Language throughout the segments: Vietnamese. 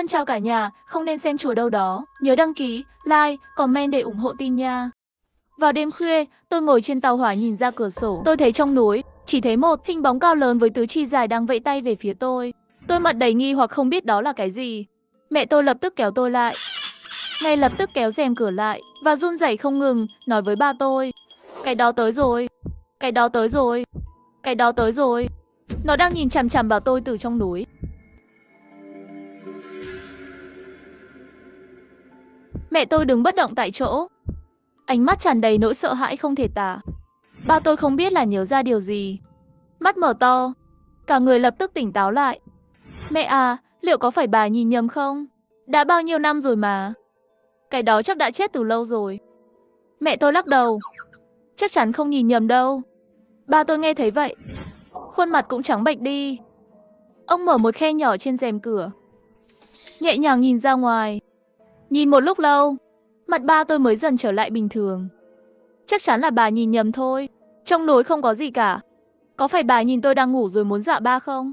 Thân chào cả nhà, không nên xem chùa đâu đó. Nhớ đăng ký, like, comment để ủng hộ team nha. Vào đêm khuya, tôi ngồi trên tàu hỏa nhìn ra cửa sổ. Tôi thấy trong núi, chỉ thấy một hình bóng cao lớn với tứ chi dài đang vẫy tay về phía tôi. Tôi mặt đầy nghi hoặc không biết đó là cái gì. Mẹ tôi lập tức kéo tôi lại. Ngay lập tức kéo rèm cửa lại và run rẩy không ngừng, nói với ba tôi. Cái đó tới rồi, cái đó tới rồi, cái đó tới rồi. Nó đang nhìn chằm chằm vào tôi từ trong núi. Mẹ tôi đứng bất động tại chỗ, ánh mắt tràn đầy nỗi sợ hãi không thể tả. Ba tôi không biết là nhớ ra điều gì, mắt mở to, cả người lập tức tỉnh táo lại. Mẹ à, liệu có phải bà nhìn nhầm không? Đã bao nhiêu năm rồi mà. Cái đó chắc đã chết từ lâu rồi. Mẹ tôi lắc đầu. Chắc chắn không nhìn nhầm đâu. Ba tôi nghe thấy vậy, khuôn mặt cũng trắng bệch đi. Ông mở một khe nhỏ trên rèm cửa, nhẹ nhàng nhìn ra ngoài. Nhìn một lúc lâu, mặt ba tôi mới dần trở lại bình thường. Chắc chắn là bà nhìn nhầm thôi. Trong núi không có gì cả. Có phải bà nhìn tôi đang ngủ rồi muốn dọa ba không?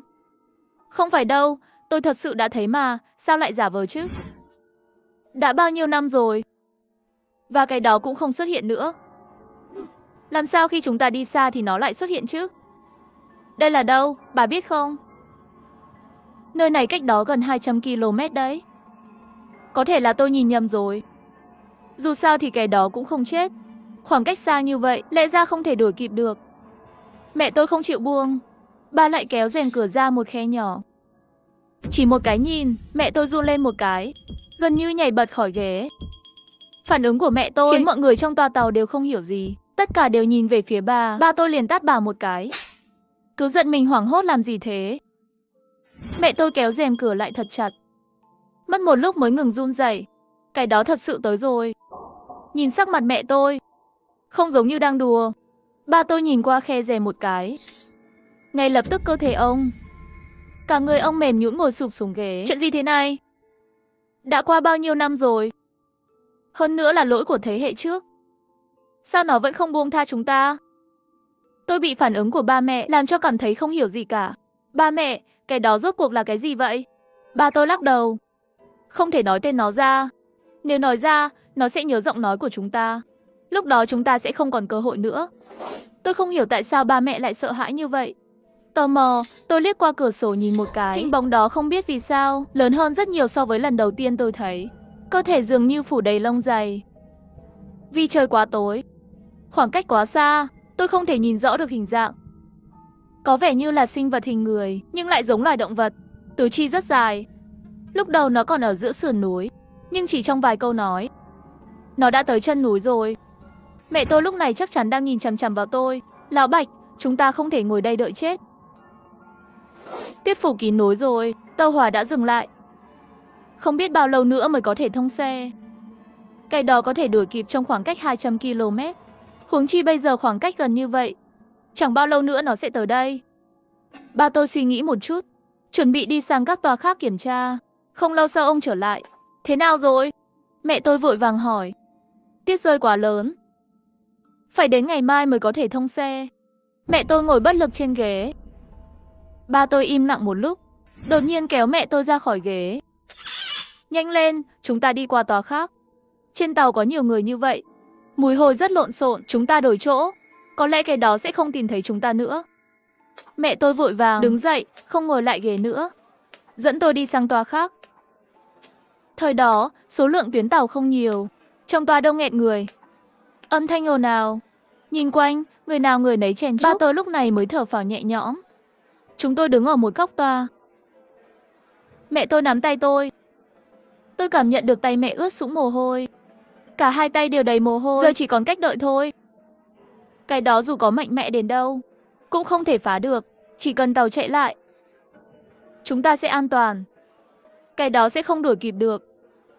Không phải đâu, tôi thật sự đã thấy mà, sao lại giả vờ chứ? Đã bao nhiêu năm rồi, và cái đó cũng không xuất hiện nữa. Làm sao khi chúng ta đi xa thì nó lại xuất hiện chứ? Đây là đâu, bà biết không? Nơi này cách đó gần 200 km đấy. Có thể là tôi nhìn nhầm rồi. Dù sao thì cái đó cũng không chết. Khoảng cách xa như vậy, lẽ ra không thể đuổi kịp được. Mẹ tôi không chịu buông. Ba lại kéo rèm cửa ra một khe nhỏ. Chỉ một cái nhìn, mẹ tôi run lên một cái, gần như nhảy bật khỏi ghế. Phản ứng của mẹ tôi khiến mọi người trong toa tàu đều không hiểu gì. Tất cả đều nhìn về phía bà. Ba tôi liền tát bà một cái. Cứ giận mình hoảng hốt làm gì thế? Mẹ tôi kéo rèm cửa lại thật chặt. Mất một lúc mới ngừng run rẩy. Cái đó thật sự tới rồi. Nhìn sắc mặt mẹ tôi, không giống như đang đùa. Ba tôi nhìn qua khe rèm một cái. Ngay lập tức cơ thể ông, cả người ông mềm nhũn ngồi sụp xuống ghế. Chuyện gì thế này? Đã qua bao nhiêu năm rồi? Hơn nữa là lỗi của thế hệ trước. Sao nó vẫn không buông tha chúng ta? Tôi bị phản ứng của ba mẹ làm cho cảm thấy không hiểu gì cả. Ba mẹ, cái đó rốt cuộc là cái gì vậy? Ba tôi lắc đầu. Không thể nói tên nó ra. Nếu nói ra, nó sẽ nhớ giọng nói của chúng ta. Lúc đó chúng ta sẽ không còn cơ hội nữa. Tôi không hiểu tại sao ba mẹ lại sợ hãi như vậy. Tò mò, tôi liếc qua cửa sổ nhìn một cái. Hình bóng đó không biết vì sao, lớn hơn rất nhiều so với lần đầu tiên tôi thấy. Cơ thể dường như phủ đầy lông dày. Vì trời quá tối, khoảng cách quá xa, tôi không thể nhìn rõ được hình dạng. Có vẻ như là sinh vật hình người, nhưng lại giống loài động vật. Tứ chi rất dài. Lúc đầu nó còn ở giữa sườn núi, nhưng chỉ trong vài câu nói, nó đã tới chân núi rồi. Mẹ tôi lúc này chắc chắn đang nhìn chằm chằm vào tôi. Lão Bạch, chúng ta không thể ngồi đây đợi chết. Tuyết phủ kín núi rồi, tàu hỏa đã dừng lại. Không biết bao lâu nữa mới có thể thông xe. Cái đó có thể đuổi kịp trong khoảng cách 200 km. Huống chi bây giờ khoảng cách gần như vậy. Chẳng bao lâu nữa nó sẽ tới đây. Ba tôi suy nghĩ một chút, chuẩn bị đi sang các tòa khác kiểm tra. Không lâu sau ông trở lại. Thế nào rồi? Mẹ tôi vội vàng hỏi. Tuyết rơi quá lớn, phải đến ngày mai mới có thể thông xe. Mẹ tôi ngồi bất lực trên ghế. Ba tôi im lặng một lúc, đột nhiên kéo mẹ tôi ra khỏi ghế. Nhanh lên, chúng ta đi qua tòa khác. Trên tàu có nhiều người như vậy, mùi hôi rất lộn xộn, chúng ta đổi chỗ. Có lẽ cái đó sẽ không tìm thấy chúng ta nữa. Mẹ tôi vội vàng đứng dậy, không ngồi lại ghế nữa, dẫn tôi đi sang tòa khác. Thời đó, số lượng tuyến tàu không nhiều, trong toa đông nghẹt người. Âm thanh ồn ào, nhìn quanh, người nào người nấy chèn chúc. Ba tôi lúc này mới thở phào nhẹ nhõm. Chúng tôi đứng ở một góc toa. Mẹ tôi nắm tay tôi. Tôi cảm nhận được tay mẹ ướt sũng mồ hôi. Cả hai tay đều đầy mồ hôi, giờ chỉ còn cách đợi thôi. Cái đó dù có mạnh mẽ đến đâu, cũng không thể phá được. Chỉ cần tàu chạy lại, chúng ta sẽ an toàn. Cái đó sẽ không đuổi kịp được.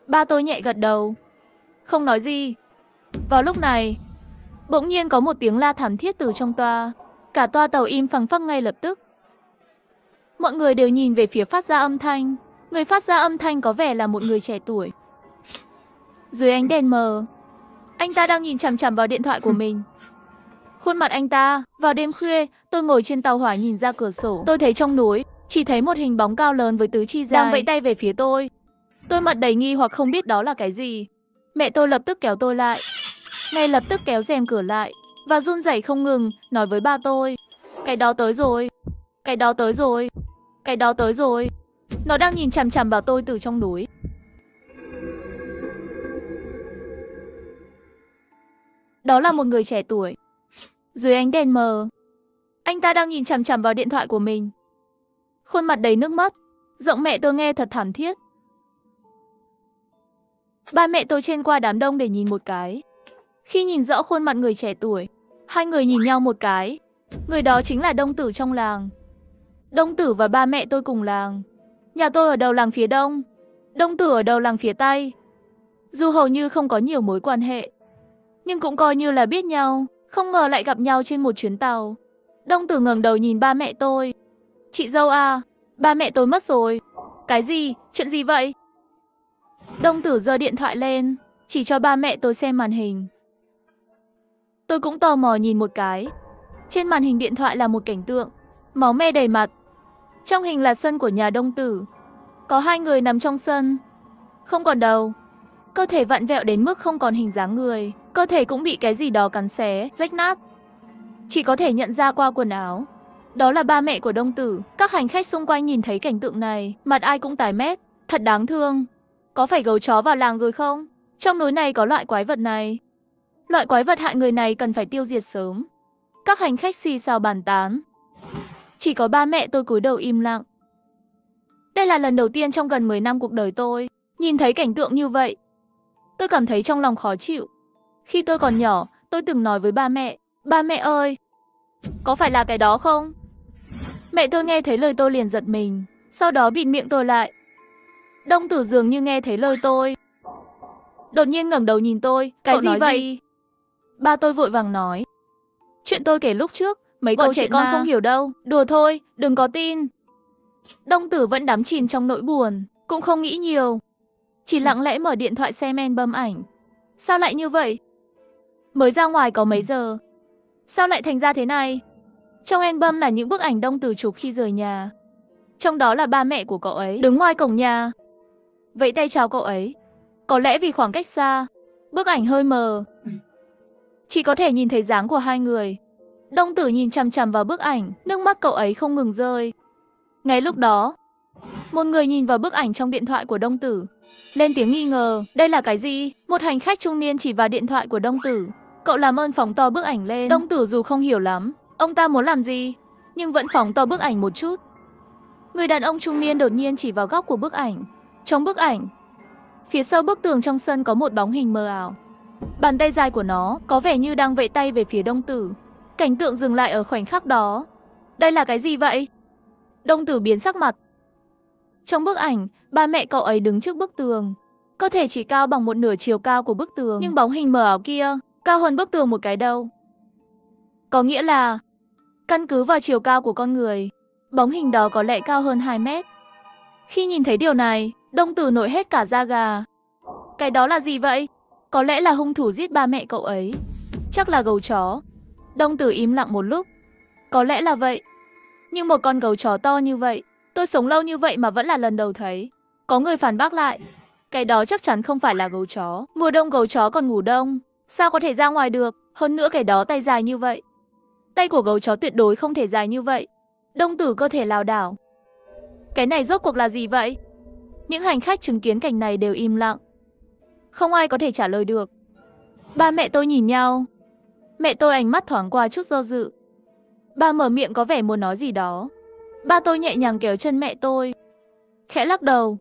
Ba tôi nhẹ gật đầu, không nói gì. Vào lúc này, bỗng nhiên có một tiếng la thảm thiết từ trong toa. Cả toa tàu im phăng phắc ngay lập tức. Mọi người đều nhìn về phía phát ra âm thanh. Người phát ra âm thanh có vẻ là một người trẻ tuổi. Dưới ánh đèn mờ, anh ta đang nhìn chằm chằm vào điện thoại của mình. Khuôn mặt anh ta, vào đêm khuya, tôi ngồi trên tàu hỏa nhìn ra cửa sổ. Tôi thấy trong núi, chỉ thấy một hình bóng cao lớn với tứ chi dài đang vẫy tay về phía tôi. Tôi mặt đầy nghi hoặc không biết đó là cái gì. Mẹ tôi lập tức kéo tôi lại. Ngay lập tức kéo rèm cửa lại và run rẩy không ngừng, nói với ba tôi. Cái đó tới rồi. Cái đó tới rồi. Cái đó tới rồi. Nó đang nhìn chằm chằm vào tôi từ trong núi. Đó là một người trẻ tuổi. Dưới ánh đèn mờ, anh ta đang nhìn chằm chằm vào điện thoại của mình. Khuôn mặt đầy nước mắt. Giọng mẹ tôi nghe thật thảm thiết. Ba mẹ tôi chen qua đám đông để nhìn một cái. Khi nhìn rõ khuôn mặt người trẻ tuổi, hai người nhìn nhau một cái. Người đó chính là Đông Tử trong làng. Đông Tử và ba mẹ tôi cùng làng. Nhà tôi ở đầu làng phía đông, Đông Tử ở đầu làng phía tây. Dù hầu như không có nhiều mối quan hệ, nhưng cũng coi như là biết nhau. Không ngờ lại gặp nhau trên một chuyến tàu. Đông Tử ngẩng đầu nhìn ba mẹ tôi. Chị dâu à, ba mẹ tôi mất rồi. Cái gì? Chuyện gì vậy? Đông Tử giơ điện thoại lên, chỉ cho ba mẹ tôi xem màn hình. Tôi cũng tò mò nhìn một cái. Trên màn hình điện thoại là một cảnh tượng, máu me đầy mặt. Trong hình là sân của nhà Đông Tử. Có hai người nằm trong sân, không còn đầu. Cơ thể vặn vẹo đến mức không còn hình dáng người. Cơ thể cũng bị cái gì đó cắn xé, rách nát. Chỉ có thể nhận ra qua quần áo. Đó là ba mẹ của Đông Tử. Các hành khách xung quanh nhìn thấy cảnh tượng này, mặt ai cũng tái mét. Thật đáng thương. Có phải gấu chó vào làng rồi không? Trong núi này có loại quái vật này. Loại quái vật hại người này cần phải tiêu diệt sớm. Các hành khách xì xào bàn tán. Chỉ có ba mẹ tôi cúi đầu im lặng. Đây là lần đầu tiên trong gần 10 năm cuộc đời tôi nhìn thấy cảnh tượng như vậy. Tôi cảm thấy trong lòng khó chịu. Khi tôi còn nhỏ, tôi từng nói với ba mẹ ơi, có phải là cái đó không? Mẹ tôi nghe thấy lời tôi liền giật mình, sau đó bịt miệng tôi lại. Đông Tử dường như nghe thấy lời tôi, đột nhiên ngẩng đầu nhìn tôi. Cái gì vậy? Ba tôi vội vàng nói. Chuyện tôi kể lúc trước, mấy câu trẻ con không hiểu đâu. Đùa thôi, đừng có tin. Đông Tử vẫn đắm chìm trong nỗi buồn, cũng không nghĩ nhiều. Chỉ lặng lẽ mở điện thoại xem album ảnh. Sao lại như vậy? Mới ra ngoài có mấy giờ, sao lại thành ra thế này? Trong album là những bức ảnh Đông Tử chụp khi rời nhà. Trong đó là ba mẹ của cậu ấy đứng ngoài cổng nhà, vẫy tay chào cậu ấy. Có lẽ vì khoảng cách xa, bức ảnh hơi mờ, chỉ có thể nhìn thấy dáng của hai người. Đông Tử nhìn chằm chằm vào bức ảnh, nước mắt cậu ấy không ngừng rơi. Ngay lúc đó, một người nhìn vào bức ảnh trong điện thoại của Đông Tử, lên tiếng nghi ngờ. Đây là cái gì? Một hành khách trung niên chỉ vào điện thoại của Đông Tử. Cậu làm ơn phóng to bức ảnh lên. Đông Tử dù không hiểu lắm ông ta muốn làm gì, nhưng vẫn phóng to bức ảnh một chút. Người đàn ông trung niên đột nhiên chỉ vào góc của bức ảnh. Trong bức ảnh, phía sau bức tường trong sân có một bóng hình mờ ảo. Bàn tay dài của nó có vẻ như đang vẫy tay về phía Đông Tử. Cảnh tượng dừng lại ở khoảnh khắc đó. Đây là cái gì vậy? Đông Tử biến sắc mặt. Trong bức ảnh, ba mẹ cậu ấy đứng trước bức tường. Cơ thể chỉ cao bằng một nửa chiều cao của bức tường, nhưng bóng hình mờ ảo kia cao hơn bức tường một cái đầu. Có nghĩa là, căn cứ vào chiều cao của con người, bóng hình đó có lẽ cao hơn 2 mét. Khi nhìn thấy điều này, Đông Tử nổi hết cả da gà. Cái đó là gì vậy? Có lẽ là hung thủ giết ba mẹ cậu ấy. Chắc là gấu chó. Đông Tử im lặng một lúc. Có lẽ là vậy. Nhưng một con gấu chó to như vậy, tôi sống lâu như vậy mà vẫn là lần đầu thấy. Có người phản bác lại. Cái đó chắc chắn không phải là gấu chó. Mùa đông gấu chó còn ngủ đông, sao có thể ra ngoài được? Hơn nữa cái đó tay dài như vậy. Tay của gấu chó tuyệt đối không thể dài như vậy. Đông Tử cơ thể lảo đảo. Cái này rốt cuộc là gì vậy? Những hành khách chứng kiến cảnh này đều im lặng. Không ai có thể trả lời được. Ba mẹ tôi nhìn nhau. Mẹ tôi ánh mắt thoáng qua chút do dự. Ba mở miệng có vẻ muốn nói gì đó. Ba tôi nhẹ nhàng kéo chân mẹ tôi, khẽ lắc đầu.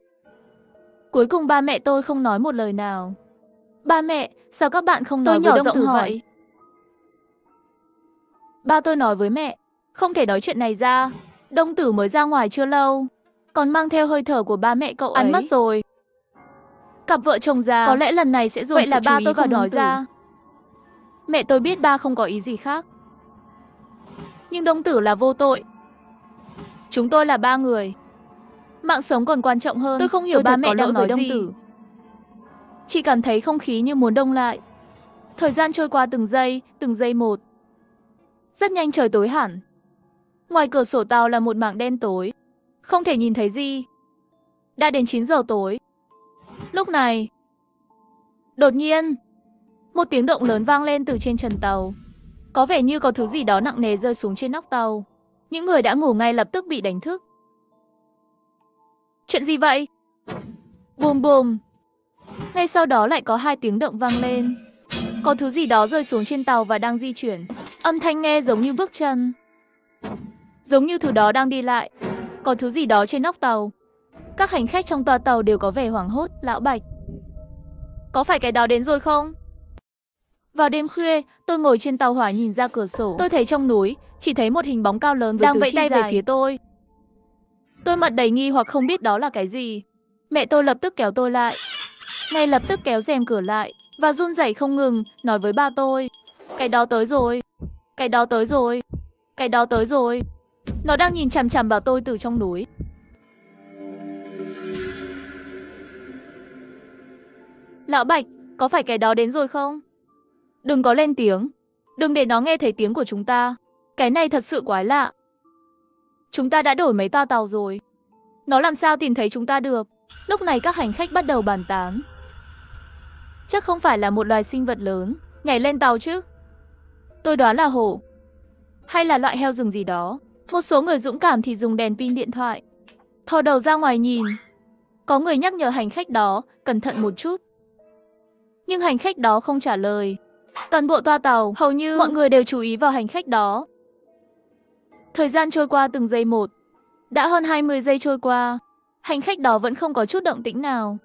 Cuối cùng ba mẹ tôi không nói một lời nào. Ba mẹ, sao các bạn không nói với Đông Tử vậy? Ba tôi nói với mẹ, không thể nói chuyện này ra. Đông Tử mới ra ngoài chưa lâu, còn mang theo hơi thở của ba mẹ cậu ấy. Ăn mất rồi. Cặp vợ chồng già, có lẽ lần này sẽ dồn sự chú ý vào Đông Tử. Mẹ tôi biết ba không có ý gì khác. Nhưng Đông Tử là vô tội. Chúng tôi là 3 người. Mạng sống còn quan trọng hơn. Tôi không hiểu ba mẹ đang nói gì. Chỉ cảm thấy không khí như muốn đông lại. Thời gian trôi qua từng giây một. Rất nhanh trời tối hẳn. Ngoài cửa sổ tàu là một mảng đen tối, không thể nhìn thấy gì. Đã đến 9 giờ tối. Lúc này, đột nhiên, một tiếng động lớn vang lên từ trên trần tàu. Có vẻ như có thứ gì đó nặng nề rơi xuống trên nóc tàu. Những người đã ngủ ngay lập tức bị đánh thức. Chuyện gì vậy? Bùm bùm. Ngay sau đó lại có hai tiếng động vang lên. Có thứ gì đó rơi xuống trên tàu và đang di chuyển. Âm thanh nghe giống như bước chân. Giống như thứ đó đang đi lại. Có thứ gì đó trên nóc tàu. Các hành khách trong toa tàu đều có vẻ hoảng hốt. Lão Bạch, có phải cái đó đến rồi không? Vào đêm khuya, tôi ngồi trên tàu hỏa nhìn ra cửa sổ. Tôi thấy trong núi, chỉ thấy một hình bóng cao lớn với đang vẫy tay về phía tôi. Tôi mặt đầy nghi hoặc không biết đó là cái gì. Mẹ tôi lập tức kéo tôi lại. Ngay lập tức kéo rèm cửa lại và run rẩy không ngừng, nói với ba tôi. Cái đó tới rồi. Cái đó tới rồi. Cái đó tới rồi. Nó đang nhìn chằm chằm vào tôi từ trong núi. Lão Bạch, có phải cái đó đến rồi không? Đừng có lên tiếng. Đừng để nó nghe thấy tiếng của chúng ta. Cái này thật sự quái lạ. Chúng ta đã đổi mấy toa tàu rồi. Nó làm sao tìm thấy chúng ta được? Lúc này các hành khách bắt đầu bàn tán. Chắc không phải là một loài sinh vật lớn nhảy lên tàu chứ? Tôi đoán là hổ. Hay là loại heo rừng gì đó. Một số người dũng cảm thì dùng đèn pin điện thoại thò đầu ra ngoài nhìn. Có người nhắc nhở hành khách đó cẩn thận một chút. Nhưng hành khách đó không trả lời. Toàn bộ toa tàu, hầu như mọi người đều chú ý vào hành khách đó. Thời gian trôi qua từng giây một. Đã hơn 20 giây trôi qua. Hành khách đó vẫn không có chút động tĩnh nào.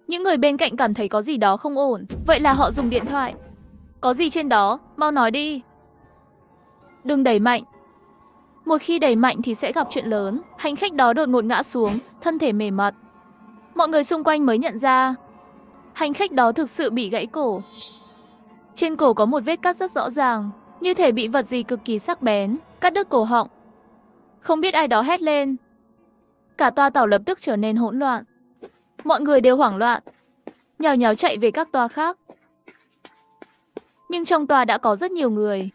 Những người bên cạnh cảm thấy có gì đó không ổn. Vậy là họ dùng điện thoại. Có gì trên đó, mau nói đi. Đừng đẩy mạnh. Một khi đẩy mạnh thì sẽ gặp chuyện lớn. Hành khách đó đột ngột ngã xuống, thân thể mềm mặt. Mọi người xung quanh mới nhận ra hành khách đó thực sự bị gãy cổ. Trên cổ có một vết cắt rất rõ ràng, như thể bị vật gì cực kỳ sắc bén cắt đứt cổ họng. Không biết ai đó hét lên. Cả toa tàu lập tức trở nên hỗn loạn. Mọi người đều hoảng loạn, nhào nhào chạy về các toa khác. Nhưng trong toa đã có rất nhiều người.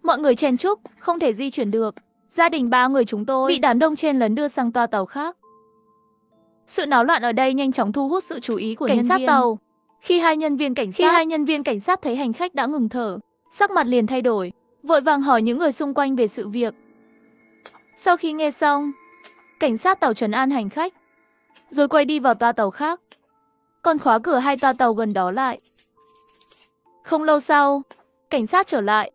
Mọi người chen chúc, không thể di chuyển được. Gia đình 3 người chúng tôi bị đám đông chen lấn đưa sang toa tàu khác. Sự náo loạn ở đây nhanh chóng thu hút sự chú ý của cảnh sát tàu. Khi hai nhân viên cảnh sát thấy hành khách đã ngừng thở, sắc mặt liền thay đổi, vội vàng hỏi những người xung quanh về sự việc. Sau khi nghe xong, cảnh sát tàu trấn an hành khách, rồi quay đi vào toa tàu khác, còn khóa cửa hai toa tàu gần đó lại. Không lâu sau, cảnh sát trở lại,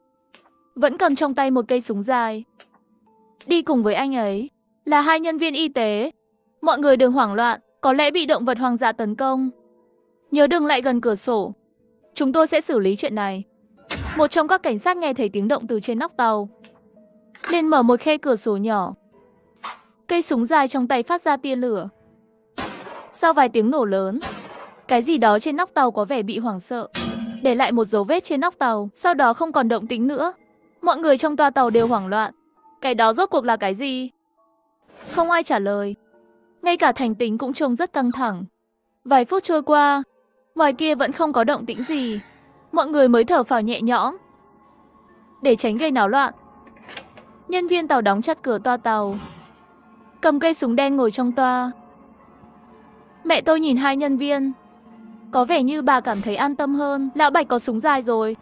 vẫn cầm trong tay một cây súng dài. Đi cùng với anh ấy là 2 nhân viên y tế. Mọi người đừng hoảng loạn, có lẽ bị động vật hoang dã tấn công. Nhớ đừng lại gần cửa sổ. Chúng tôi sẽ xử lý chuyện này. Một trong các cảnh sát nghe thấy tiếng động từ trên nóc tàu, liền mở một khe cửa sổ nhỏ. Cây súng dài trong tay phát ra tia lửa. Sau vài tiếng nổ lớn, cái gì đó trên nóc tàu có vẻ bị hoảng sợ, để lại một dấu vết trên nóc tàu, sau đó không còn động tĩnh nữa. Mọi người trong toa tàu đều hoảng loạn. Cái đó rốt cuộc là cái gì? Không ai trả lời. Ngay cả Thành Tính cũng trông rất căng thẳng. Vài phút trôi qua, ngoài kia vẫn không có động tĩnh gì. Mọi người mới thở phào nhẹ nhõm. Để tránh gây náo loạn, nhân viên tàu đóng chặt cửa toa tàu, cầm cây súng đen ngồi trong toa. Mẹ tôi nhìn 2 nhân viên. Có vẻ như bà cảm thấy an tâm hơn. Lão Bạch có súng dài rồi,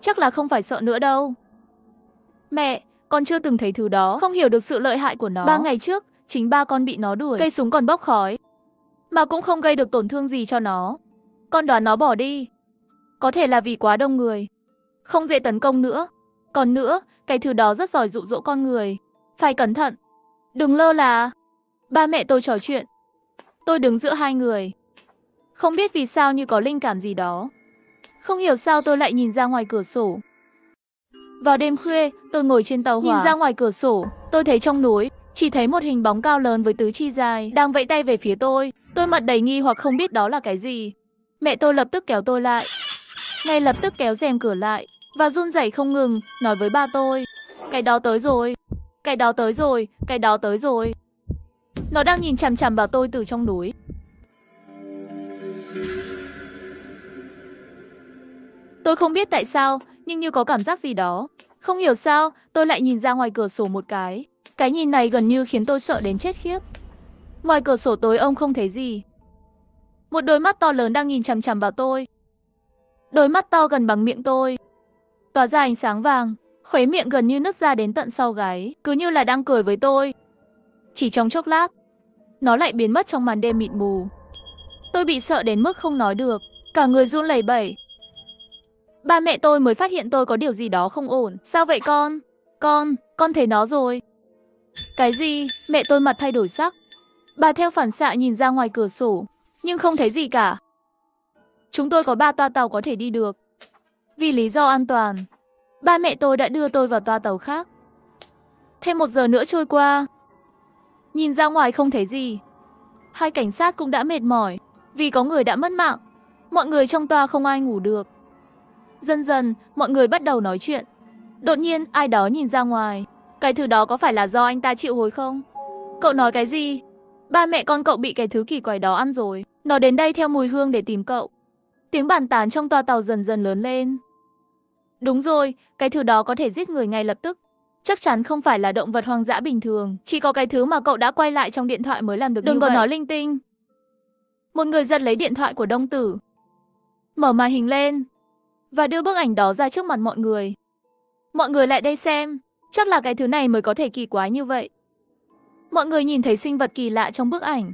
chắc là không phải sợ nữa đâu. Mẹ, con chưa từng thấy thứ đó, không hiểu được sự lợi hại của nó. 3 ngày trước, chính ba con bị nó đuổi. Cây súng còn bốc khói, mà cũng không gây được tổn thương gì cho nó. Con đoán nó bỏ đi. Có thể là vì quá đông người, không dễ tấn công nữa. Còn nữa, cái thứ đó rất giỏi dụ dỗ con người. Phải cẩn thận, đừng lơ là. Ba mẹ tôi trò chuyện. Tôi đứng giữa 2 người. Không biết vì sao như có linh cảm gì đó. Không hiểu sao tôi lại nhìn ra ngoài cửa sổ. Vào đêm khuya, tôi ngồi trên tàu hỏa. Nhìn ra ngoài cửa sổ, tôi thấy trong núi chỉ thấy một hình bóng cao lớn với tứ chi dài đang vẫy tay về phía tôi. Tôi mặt đầy nghi hoặc không biết đó là cái gì. Mẹ tôi lập tức kéo tôi lại. Ngay lập tức kéo rèm cửa lại và run rẩy không ngừng, nói với ba tôi. Cái đó tới rồi. Cái đó tới rồi. Cái đó tới rồi. Nó đang nhìn chằm chằm vào tôi từ trong núi. Tôi không biết tại sao, nhưng như có cảm giác gì đó. Không hiểu sao, tôi lại nhìn ra ngoài cửa sổ một cái. Cái nhìn này gần như khiến tôi sợ đến chết khiếp. Ngoài cửa sổ tối om không thấy gì. Một đôi mắt to lớn đang nhìn chằm chằm vào tôi. Đôi mắt to gần bằng miệng tôi, tỏa ra ánh sáng vàng, khóe miệng gần như nứt ra đến tận sau gáy, cứ như là đang cười với tôi. Chỉ trong chốc lát, nó lại biến mất trong màn đêm mịt mù. Tôi bị sợ đến mức không nói được, cả người run lẩy bẩy. Ba mẹ tôi mới phát hiện tôi có điều gì đó không ổn. Sao vậy con? Con thấy nó rồi. Cái gì? Mẹ tôi mặt thay đổi sắc. Bà theo phản xạ nhìn ra ngoài cửa sổ, nhưng không thấy gì cả. Chúng tôi có 3 toa tàu có thể đi được. Vì lý do an toàn, ba mẹ tôi đã đưa tôi vào toa tàu khác. Thêm 1 giờ nữa trôi qua. Nhìn ra ngoài không thấy gì. Hai cảnh sát cũng đã mệt mỏi, vì có người đã mất mạng. Mọi người trong toa không ai ngủ được. Dần dần, mọi người bắt đầu nói chuyện. Đột nhiên, ai đó nhìn ra ngoài. Cái thứ đó có phải là do anh ta triệu hồi không? Cậu nói cái gì? Ba mẹ con cậu bị cái thứ kỳ quái đó ăn rồi. Nó đến đây theo mùi hương để tìm cậu. Tiếng bàn tán trong toa tàu dần dần lớn lên. Đúng rồi, cái thứ đó có thể giết người ngay lập tức. Chắc chắn không phải là động vật hoang dã bình thường. Chỉ có cái thứ mà cậu đã quay lại trong điện thoại mới làm được. Đừng có nói linh tinh. Một người giật lấy điện thoại của Đông Tử, mở màn hình lên và đưa bức ảnh đó ra trước mặt mọi người. Mọi người lại đây xem, chắc là cái thứ này mới có thể kỳ quái như vậy. Mọi người nhìn thấy sinh vật kỳ lạ trong bức ảnh.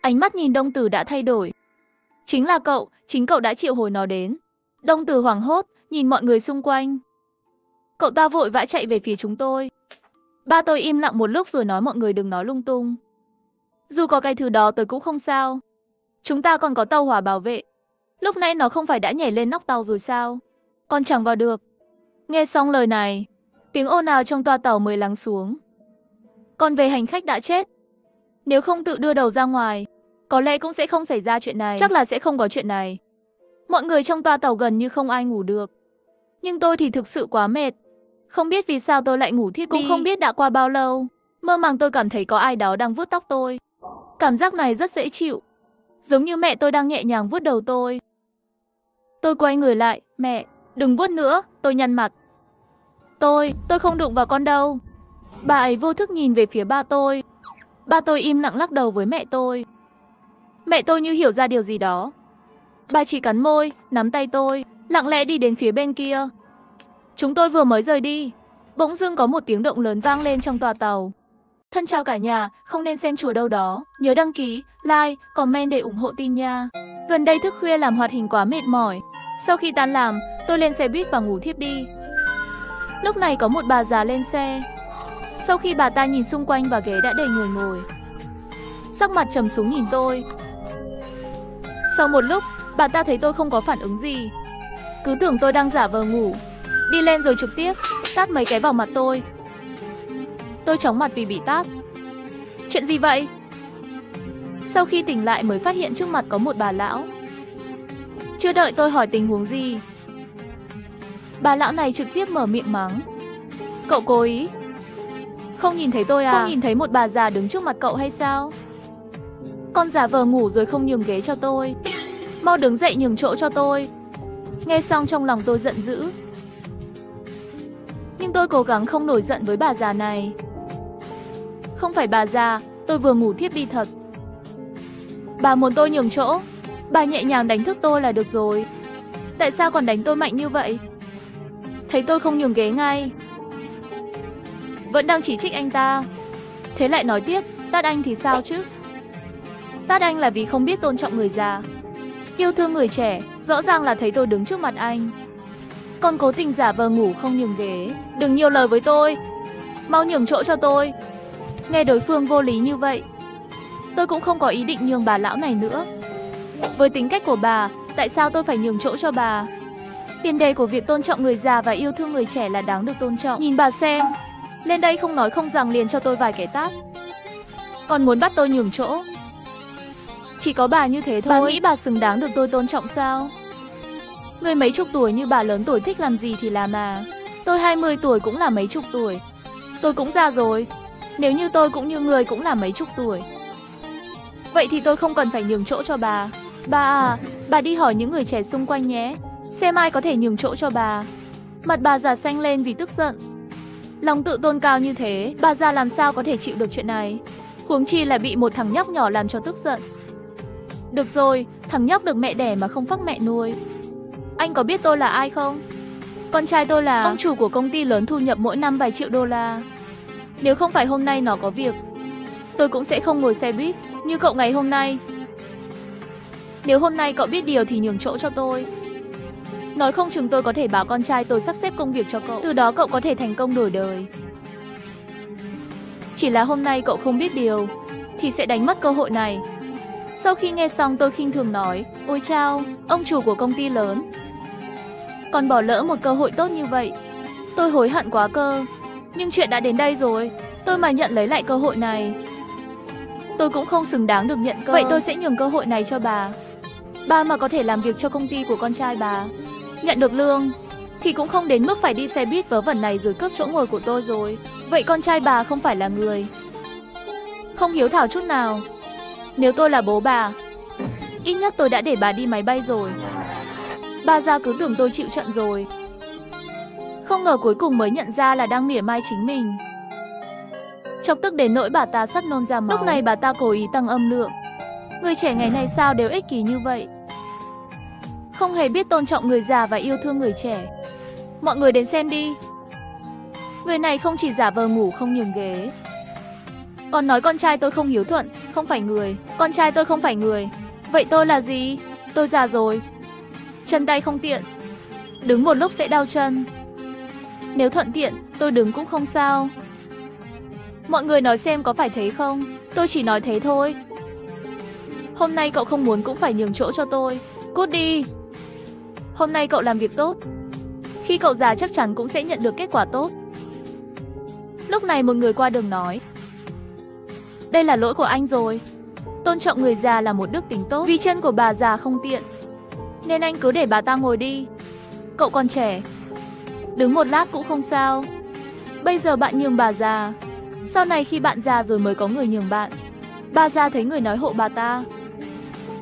Ánh mắt nhìn Đông Tử đã thay đổi. Chính là cậu, chính cậu đã triệu hồi nó đến. Đông Tử hoảng hốt, nhìn mọi người xung quanh. Cậu ta vội vã chạy về phía chúng tôi. Ba tôi im lặng một lúc rồi nói mọi người đừng nói lung tung. Dù có cái thứ đó tôi cũng không sao. Chúng ta còn có tàu hỏa bảo vệ. Lúc nãy nó không phải đã nhảy lên nóc tàu rồi sao? Còn chẳng vào được. Nghe xong lời này, tiếng ồn ào trong toa tàu mới lắng xuống. Còn về hành khách đã chết, nếu không tự đưa đầu ra ngoài, có lẽ cũng sẽ không xảy ra chuyện này. Chắc là sẽ không có chuyện này. Mọi người trong toa tàu gần như không ai ngủ được. Nhưng tôi thì thực sự quá mệt. Không biết vì sao tôi lại ngủ thiếp đi. Cũng không biết đã qua bao lâu. Mơ màng tôi cảm thấy có ai đó đang vuốt tóc tôi. Cảm giác này rất dễ chịu. Giống như mẹ tôi đang nhẹ nhàng vuốt đầu tôi. Tôi quay người lại. Mẹ, đừng vuốt nữa. Tôi nhăn mặt. Tôi không đụng vào con đâu. Bà ấy vô thức nhìn về phía ba tôi. Ba tôi im lặng lắc đầu với mẹ tôi. Mẹ tôi như hiểu ra điều gì đó. Bà chỉ cắn môi, nắm tay tôi, lặng lẽ đi đến phía bên kia. Chúng tôi vừa mới rời đi, bỗng dưng có một tiếng động lớn vang lên trong toa tàu. Thân chào cả nhà, không nên xem chùa đâu đó. Nhớ đăng ký, like, comment để ủng hộ team nha. Gần đây thức khuya làm hoạt hình quá mệt mỏi. Sau khi tan làm, tôi lên xe buýt và ngủ thiếp đi. Lúc này có một bà già lên xe. Sau khi bà ta nhìn xung quanh và ghế đã đầy người ngồi, sắc mặt trầm xuống nhìn tôi. Sau một lúc, bà ta thấy tôi không có phản ứng gì, cứ tưởng tôi đang giả vờ ngủ, đi lên rồi trực tiếp tát mấy cái vào mặt tôi. Tôi chóng mặt vì bị tát. Chuyện gì vậy? Sau khi tỉnh lại mới phát hiện trước mặt có một bà lão. Chưa đợi tôi hỏi tình huống gì, bà lão này trực tiếp mở miệng mắng. Cậu cố ý. Không nhìn thấy tôi à? Không nhìn thấy một bà già đứng trước mặt cậu hay sao? Con giả vờ ngủ rồi không nhường ghế cho tôi. Mau đứng dậy nhường chỗ cho tôi. Nghe xong trong lòng tôi giận dữ. Nhưng tôi cố gắng không nổi giận với bà già này. Không phải bà già, tôi vừa ngủ thiếp đi thật. Bà muốn tôi nhường chỗ. Bà nhẹ nhàng đánh thức tôi là được rồi. Tại sao còn đánh tôi mạnh như vậy? Thấy tôi không nhường ghế ngay, vẫn đang chỉ trích anh ta. Thế lại nói tiếp, tát anh thì sao chứ? Tát anh là vì không biết tôn trọng người già, yêu thương người trẻ. Rõ ràng là thấy tôi đứng trước mặt anh, còn cố tình giả vờ ngủ không nhường ghế. Đừng nhiều lời với tôi, mau nhường chỗ cho tôi. Nghe đối phương vô lý như vậy, tôi cũng không có ý định nhường bà lão này nữa. Với tính cách của bà, tại sao tôi phải nhường chỗ cho bà? Tiền đề của việc tôn trọng người già và yêu thương người trẻ là đáng được tôn trọng. Nhìn bà xem, lên đây không nói không rằng liền cho tôi vài cái tát, còn muốn bắt tôi nhường chỗ. Chỉ có bà như thế thôi. Bà nghĩ bà xứng đáng được tôi tôn trọng sao? Người mấy chục tuổi như bà lớn tuổi thích làm gì thì làm mà. Tôi 20 tuổi cũng là mấy chục tuổi. Tôi cũng già rồi. Nếu như tôi cũng như người cũng là mấy chục tuổi, vậy thì tôi không cần phải nhường chỗ cho bà. Bà à, bà đi hỏi những người trẻ xung quanh nhé, xem ai có thể nhường chỗ cho bà. Mặt bà già xanh lên vì tức giận. Lòng tự tôn cao như thế, bà già làm sao có thể chịu được chuyện này? Huống chi là bị một thằng nhóc nhỏ làm cho tức giận. Được rồi, thằng nhóc được mẹ đẻ mà không phắc mẹ nuôi. Anh có biết tôi là ai không? Con trai tôi là ông chủ của công ty lớn thu nhập mỗi năm vài triệu đô la. Nếu không phải hôm nay nó có việc, tôi cũng sẽ không ngồi xe buýt như cậu ngày hôm nay. Nếu hôm nay cậu biết điều thì nhường chỗ cho tôi. Nói không chừng tôi có thể bảo con trai tôi sắp xếp công việc cho cậu. Từ đó cậu có thể thành công đổi đời. Chỉ là hôm nay cậu không biết điều thì sẽ đánh mất cơ hội này. Sau khi nghe xong tôi khinh thường nói, ôi chao, ông chủ của công ty lớn còn bỏ lỡ một cơ hội tốt như vậy. Tôi hối hận quá cơ. Nhưng chuyện đã đến đây rồi, tôi mà nhận lấy lại cơ hội này, tôi cũng không xứng đáng được nhận cơ. Vậy tôi sẽ nhường cơ hội này cho bà. Bà mà có thể làm việc cho công ty của con trai bà, nhận được lương, thì cũng không đến mức phải đi xe buýt vớ vẩn này rồi cướp chỗ ngồi của tôi rồi. Vậy con trai bà không phải là người không hiếu thảo chút nào. Nếu tôi là bố bà, ít nhất tôi đã để bà đi máy bay rồi. Bà già cứ tưởng tôi chịu trận rồi. Không ngờ cuối cùng mới nhận ra là đang mỉa mai chính mình. Chọc tức đến nỗi bà ta sắp nôn ra máu. Lúc này bà ta cố ý tăng âm lượng. Người trẻ ngày nay sao đều ích kỷ như vậy, không hề biết tôn trọng người già và yêu thương người trẻ. Mọi người đến xem đi. Người này không chỉ giả vờ ngủ không nhường ghế, còn nói con trai tôi không hiếu thuận, không phải người. Con trai tôi không phải người. Vậy tôi là gì? Tôi già rồi, chân tay không tiện, đứng một lúc sẽ đau chân. Nếu thuận tiện, tôi đứng cũng không sao. Mọi người nói xem có phải thế không? Tôi chỉ nói thế thôi. Hôm nay cậu không muốn cũng phải nhường chỗ cho tôi. Cút đi. Hôm nay cậu làm việc tốt, khi cậu già chắc chắn cũng sẽ nhận được kết quả tốt. Lúc này một người qua đường nói, đây là lỗi của anh rồi. Tôn trọng người già là một đức tính tốt. Vì chân của bà già không tiện nên anh cứ để bà ta ngồi đi. Cậu còn trẻ, đứng một lát cũng không sao. Bây giờ bạn nhường bà già, sau này khi bạn già rồi mới có người nhường bạn. Bà già thấy người nói hộ bà ta,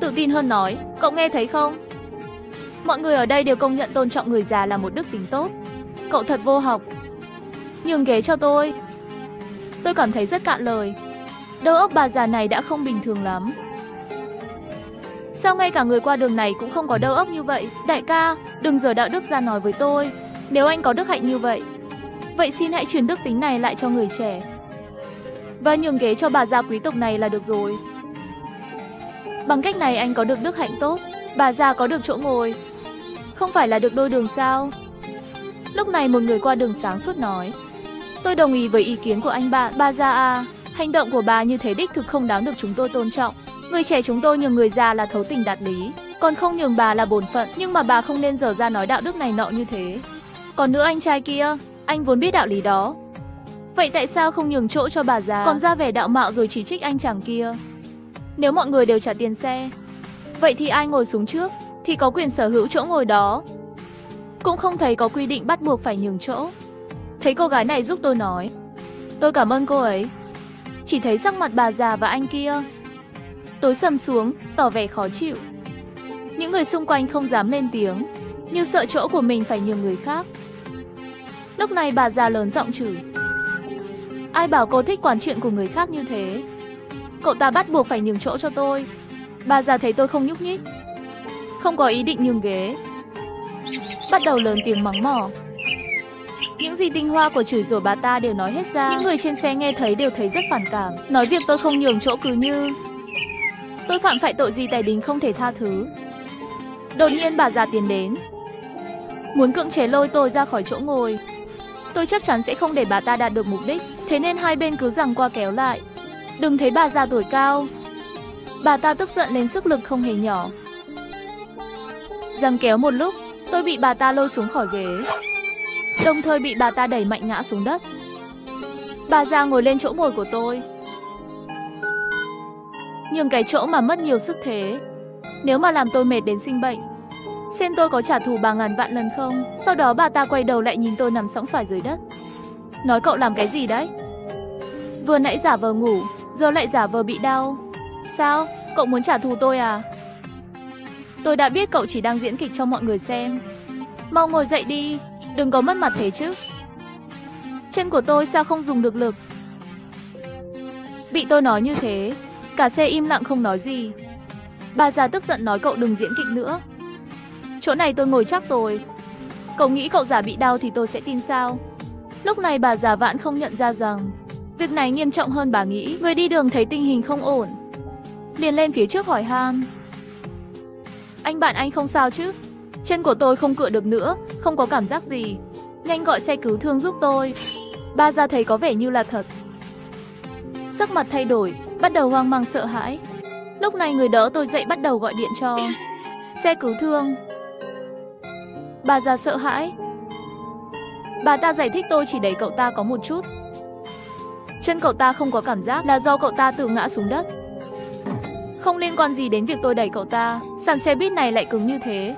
tự tin hơn nói, cậu nghe thấy không? Mọi người ở đây đều công nhận tôn trọng người già là một đức tính tốt. Cậu thật vô học. Nhường ghế cho tôi. Tôi cảm thấy rất cạn lời. Đầu óc bà già này đã không bình thường lắm. Sao ngay cả người qua đường này cũng không có đầu óc như vậy? Đại ca, đừng giở đạo đức ra nói với tôi. Nếu anh có đức hạnh như vậy, vậy xin hãy truyền đức tính này lại cho người trẻ và nhường ghế cho bà già quý tộc này là được rồi. Bằng cách này anh có được đức hạnh tốt, bà già có được chỗ ngồi, không phải là được đôi đường sao? Lúc này một người qua đường sáng suốt nói, tôi đồng ý với ý kiến của anh bạn. Bà già à, hành động của bà như thế đích thực không đáng được chúng tôi tôn trọng. Người trẻ chúng tôi nhường người già là thấu tình đạt lý, còn không nhường bà là bổn phận. Nhưng mà bà không nên dở ra nói đạo đức này nọ như thế. Còn nữa anh trai kia, anh vốn biết đạo lý đó, vậy tại sao không nhường chỗ cho bà già, còn ra vẻ đạo mạo rồi chỉ trích anh chàng kia? Nếu mọi người đều trả tiền xe, vậy thì ai ngồi xuống trước thì có quyền sở hữu chỗ ngồi đó. Cũng không thấy có quy định bắt buộc phải nhường chỗ. Thấy cô gái này giúp tôi nói, tôi cảm ơn cô ấy. Chỉ thấy sắc mặt bà già và anh kia tối sầm xuống, tỏ vẻ khó chịu. Những người xung quanh không dám lên tiếng, như sợ chỗ của mình phải nhường người khác. Lúc này bà già lớn giọng chửi, ai bảo cô thích quản chuyện của người khác như thế? Cậu ta bắt buộc phải nhường chỗ cho tôi. Bà già thấy tôi không nhúc nhích, không có ý định nhường ghế, bắt đầu lớn tiếng mắng mỏ. Những gì tinh hoa của chửi rủa bà ta đều nói hết ra. Những người trên xe nghe thấy đều thấy rất phản cảm. Nói việc tôi không nhường chỗ cứ như tôi phạm phải tội gì tài đình không thể tha thứ. Đột nhiên bà già tiến đến, muốn cưỡng chế lôi tôi ra khỏi chỗ ngồi. Tôi chắc chắn sẽ không để bà ta đạt được mục đích, thế nên hai bên cứ giằng qua kéo lại. Đừng thấy bà già tuổi cao, bà ta tức giận lên sức lực không hề nhỏ. Giằng kéo một lúc, tôi bị bà ta lôi xuống khỏi ghế, đồng thời bị bà ta đẩy mạnh ngã xuống đất. Bà già ngồi lên chỗ ngồi của tôi, nhường cái chỗ mà mất nhiều sức thế. Nếu mà làm tôi mệt đến sinh bệnh, xem tôi có trả thù bà ngàn vạn lần không? Sau đó bà ta quay đầu lại nhìn tôi nằm sõng soài dưới đất, nói cậu làm cái gì đấy? Vừa nãy giả vờ ngủ, giờ lại giả vờ bị đau. Sao? Cậu muốn trả thù tôi à? Tôi đã biết cậu chỉ đang diễn kịch cho mọi người xem. Mau ngồi dậy đi, đừng có mất mặt thế chứ. Chân của tôi sao không dùng được lực? Bị tôi nói như thế, cả xe im lặng không nói gì. Bà già tức giận nói cậu đừng diễn kịch nữa. Chỗ này tôi ngồi chắc rồi. Cậu nghĩ cậu giả bị đau thì tôi sẽ tin sao? Lúc này bà già Vãn không nhận ra rằng việc này nghiêm trọng hơn bà nghĩ. Người đi đường thấy tình hình không ổn, liền lên phía trước hỏi han. Anh bạn anh không sao chứ? Chân của tôi không cựa được nữa, không có cảm giác gì. Nhanh gọi xe cứu thương giúp tôi. Bà già thấy có vẻ như là thật. Sắc mặt thay đổi, bắt đầu hoang mang sợ hãi. Lúc này người đỡ tôi dậy bắt đầu gọi điện cho xe cứu thương. Bà già sợ hãi. Bà ta giải thích tôi chỉ đẩy cậu ta có một chút. Chân cậu ta không có cảm giác là do cậu ta tự ngã xuống đất. Không liên quan gì đến việc tôi đẩy cậu ta. Sàn xe buýt này lại cứng như thế.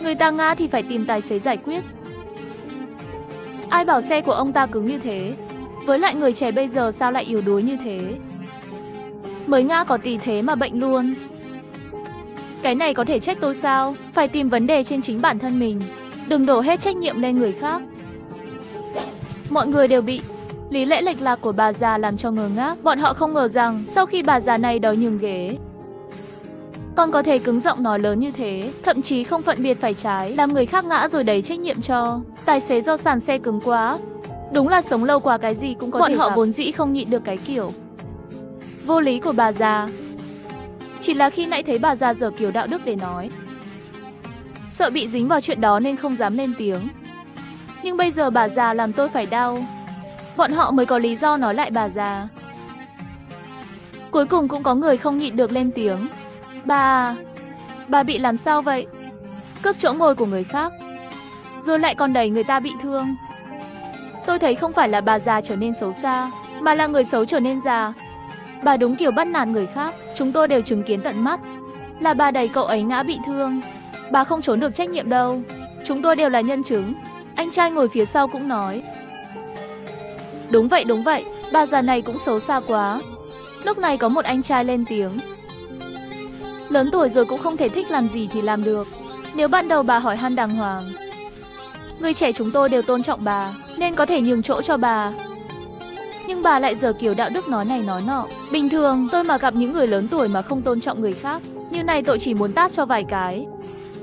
Người ta ngã thì phải tìm tài xế giải quyết. Ai bảo xe của ông ta cứng như thế? Với lại người trẻ bây giờ sao lại yếu đuối như thế? Mới ngã có tí thế mà bệnh luôn. Cái này có thể trách tôi sao? Phải tìm vấn đề trên chính bản thân mình. Đừng đổ hết trách nhiệm lên người khác. Mọi người đều bị lý lẽ lệch lạc của bà già làm cho ngơ ngác. Bọn họ không ngờ rằng sau khi bà già này đòi nhường ghế, còn có thể cứng giọng nói lớn như thế, thậm chí không phân biệt phải trái, làm người khác ngã rồi đẩy trách nhiệm cho tài xế do sàn xe cứng quá. Đúng là sống lâu quá cái gì cũng có thể gặp. Bọn họ vốn dĩ không nhịn được cái kiểu vô lý của bà già. Chỉ là khi nãy thấy bà già giở kiểu đạo đức để nói, sợ bị dính vào chuyện đó nên không dám lên tiếng. Nhưng bây giờ bà già làm tôi phải đau. Bọn họ mới có lý do nói lại bà già. Cuối cùng cũng có người không nhịn được lên tiếng. Bà bị làm sao vậy? Cướp chỗ ngồi của người khác, rồi lại còn đẩy người ta bị thương. Tôi thấy không phải là bà già trở nên xấu xa, mà là người xấu trở nên già. Bà đúng kiểu bắt nạt người khác. Chúng tôi đều chứng kiến tận mắt là bà đẩy cậu ấy ngã bị thương. Bà không trốn được trách nhiệm đâu. Chúng tôi đều là nhân chứng. Anh trai ngồi phía sau cũng nói. Đúng vậy, bà già này cũng xấu xa quá. Lúc này có một anh trai lên tiếng. Lớn tuổi rồi cũng không thể thích làm gì thì làm được. Nếu ban đầu bà hỏi han đàng hoàng, người trẻ chúng tôi đều tôn trọng bà, nên có thể nhường chỗ cho bà. Nhưng bà lại giở kiểu đạo đức nói này nói nọ. Bình thường tôi mà gặp những người lớn tuổi mà không tôn trọng người khác như này, tôi chỉ muốn tát cho vài cái.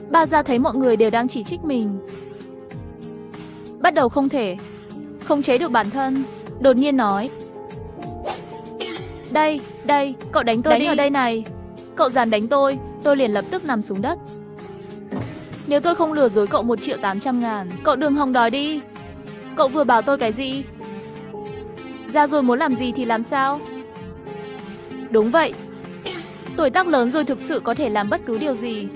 Bà già thấy mọi người đều đang chỉ trích mình, bắt đầu không thể khống chế được bản thân, đột nhiên nói. Đây, cậu đánh tôi đi. Ở đây này. Cậu dám đánh tôi liền lập tức nằm xuống đất. Nếu tôi không lừa dối cậu 1.800.000, cậu đừng hòng đòi đi. Cậu vừa bảo tôi cái gì? Ra rồi muốn làm gì thì làm sao? Đúng vậy. Tuổi tác lớn rồi thực sự có thể làm bất cứ điều gì.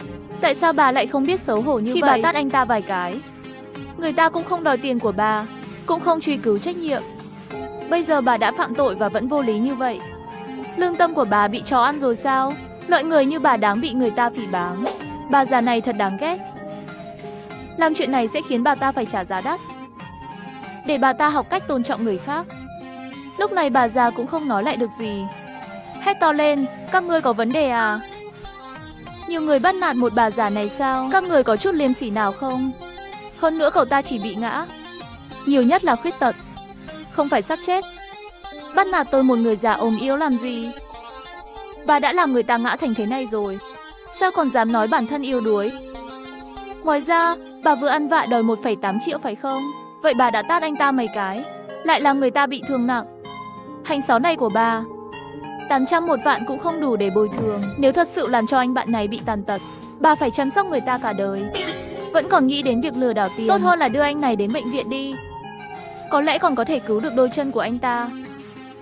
Tại sao bà lại không biết xấu hổ như vậy? Khi bà tát anh ta vài cái, người ta cũng không đòi tiền của bà, cũng không truy cứu trách nhiệm. Bây giờ bà đã phạm tội và vẫn vô lý như vậy. Lương tâm của bà bị chó ăn rồi sao? Loại người như bà đáng bị người ta phỉ báng. Bà già này thật đáng ghét. Làm chuyện này sẽ khiến bà ta phải trả giá đắt. Để bà ta học cách tôn trọng người khác. Lúc này bà già cũng không nói lại được gì. Hét to lên, các ngươi có vấn đề à? Nhiều người bắt nạt một bà già này sao? Các người có chút liêm sỉ nào không? Hơn nữa cậu ta chỉ bị ngã, nhiều nhất là khuyết tật, không phải sắp chết. Bắt nạt tôi một người già ốm yếu làm gì? Bà đã làm người ta ngã thành thế này rồi, sao còn dám nói bản thân yếu đuối? Ngoài ra, bà vừa ăn vạ đòi 1,8 triệu phải không? Vậy bà đã tát anh ta mấy cái, lại làm người ta bị thương nặng. Hành xó này của bà, 800 1 vạn cũng không đủ để bồi thường. Nếu thật sự làm cho anh bạn này bị tàn tật, bà phải chăm sóc người ta cả đời. Vẫn còn nghĩ đến việc lừa đảo tiền. Tốt hơn là đưa anh này đến bệnh viện đi. Có lẽ còn có thể cứu được đôi chân của anh ta.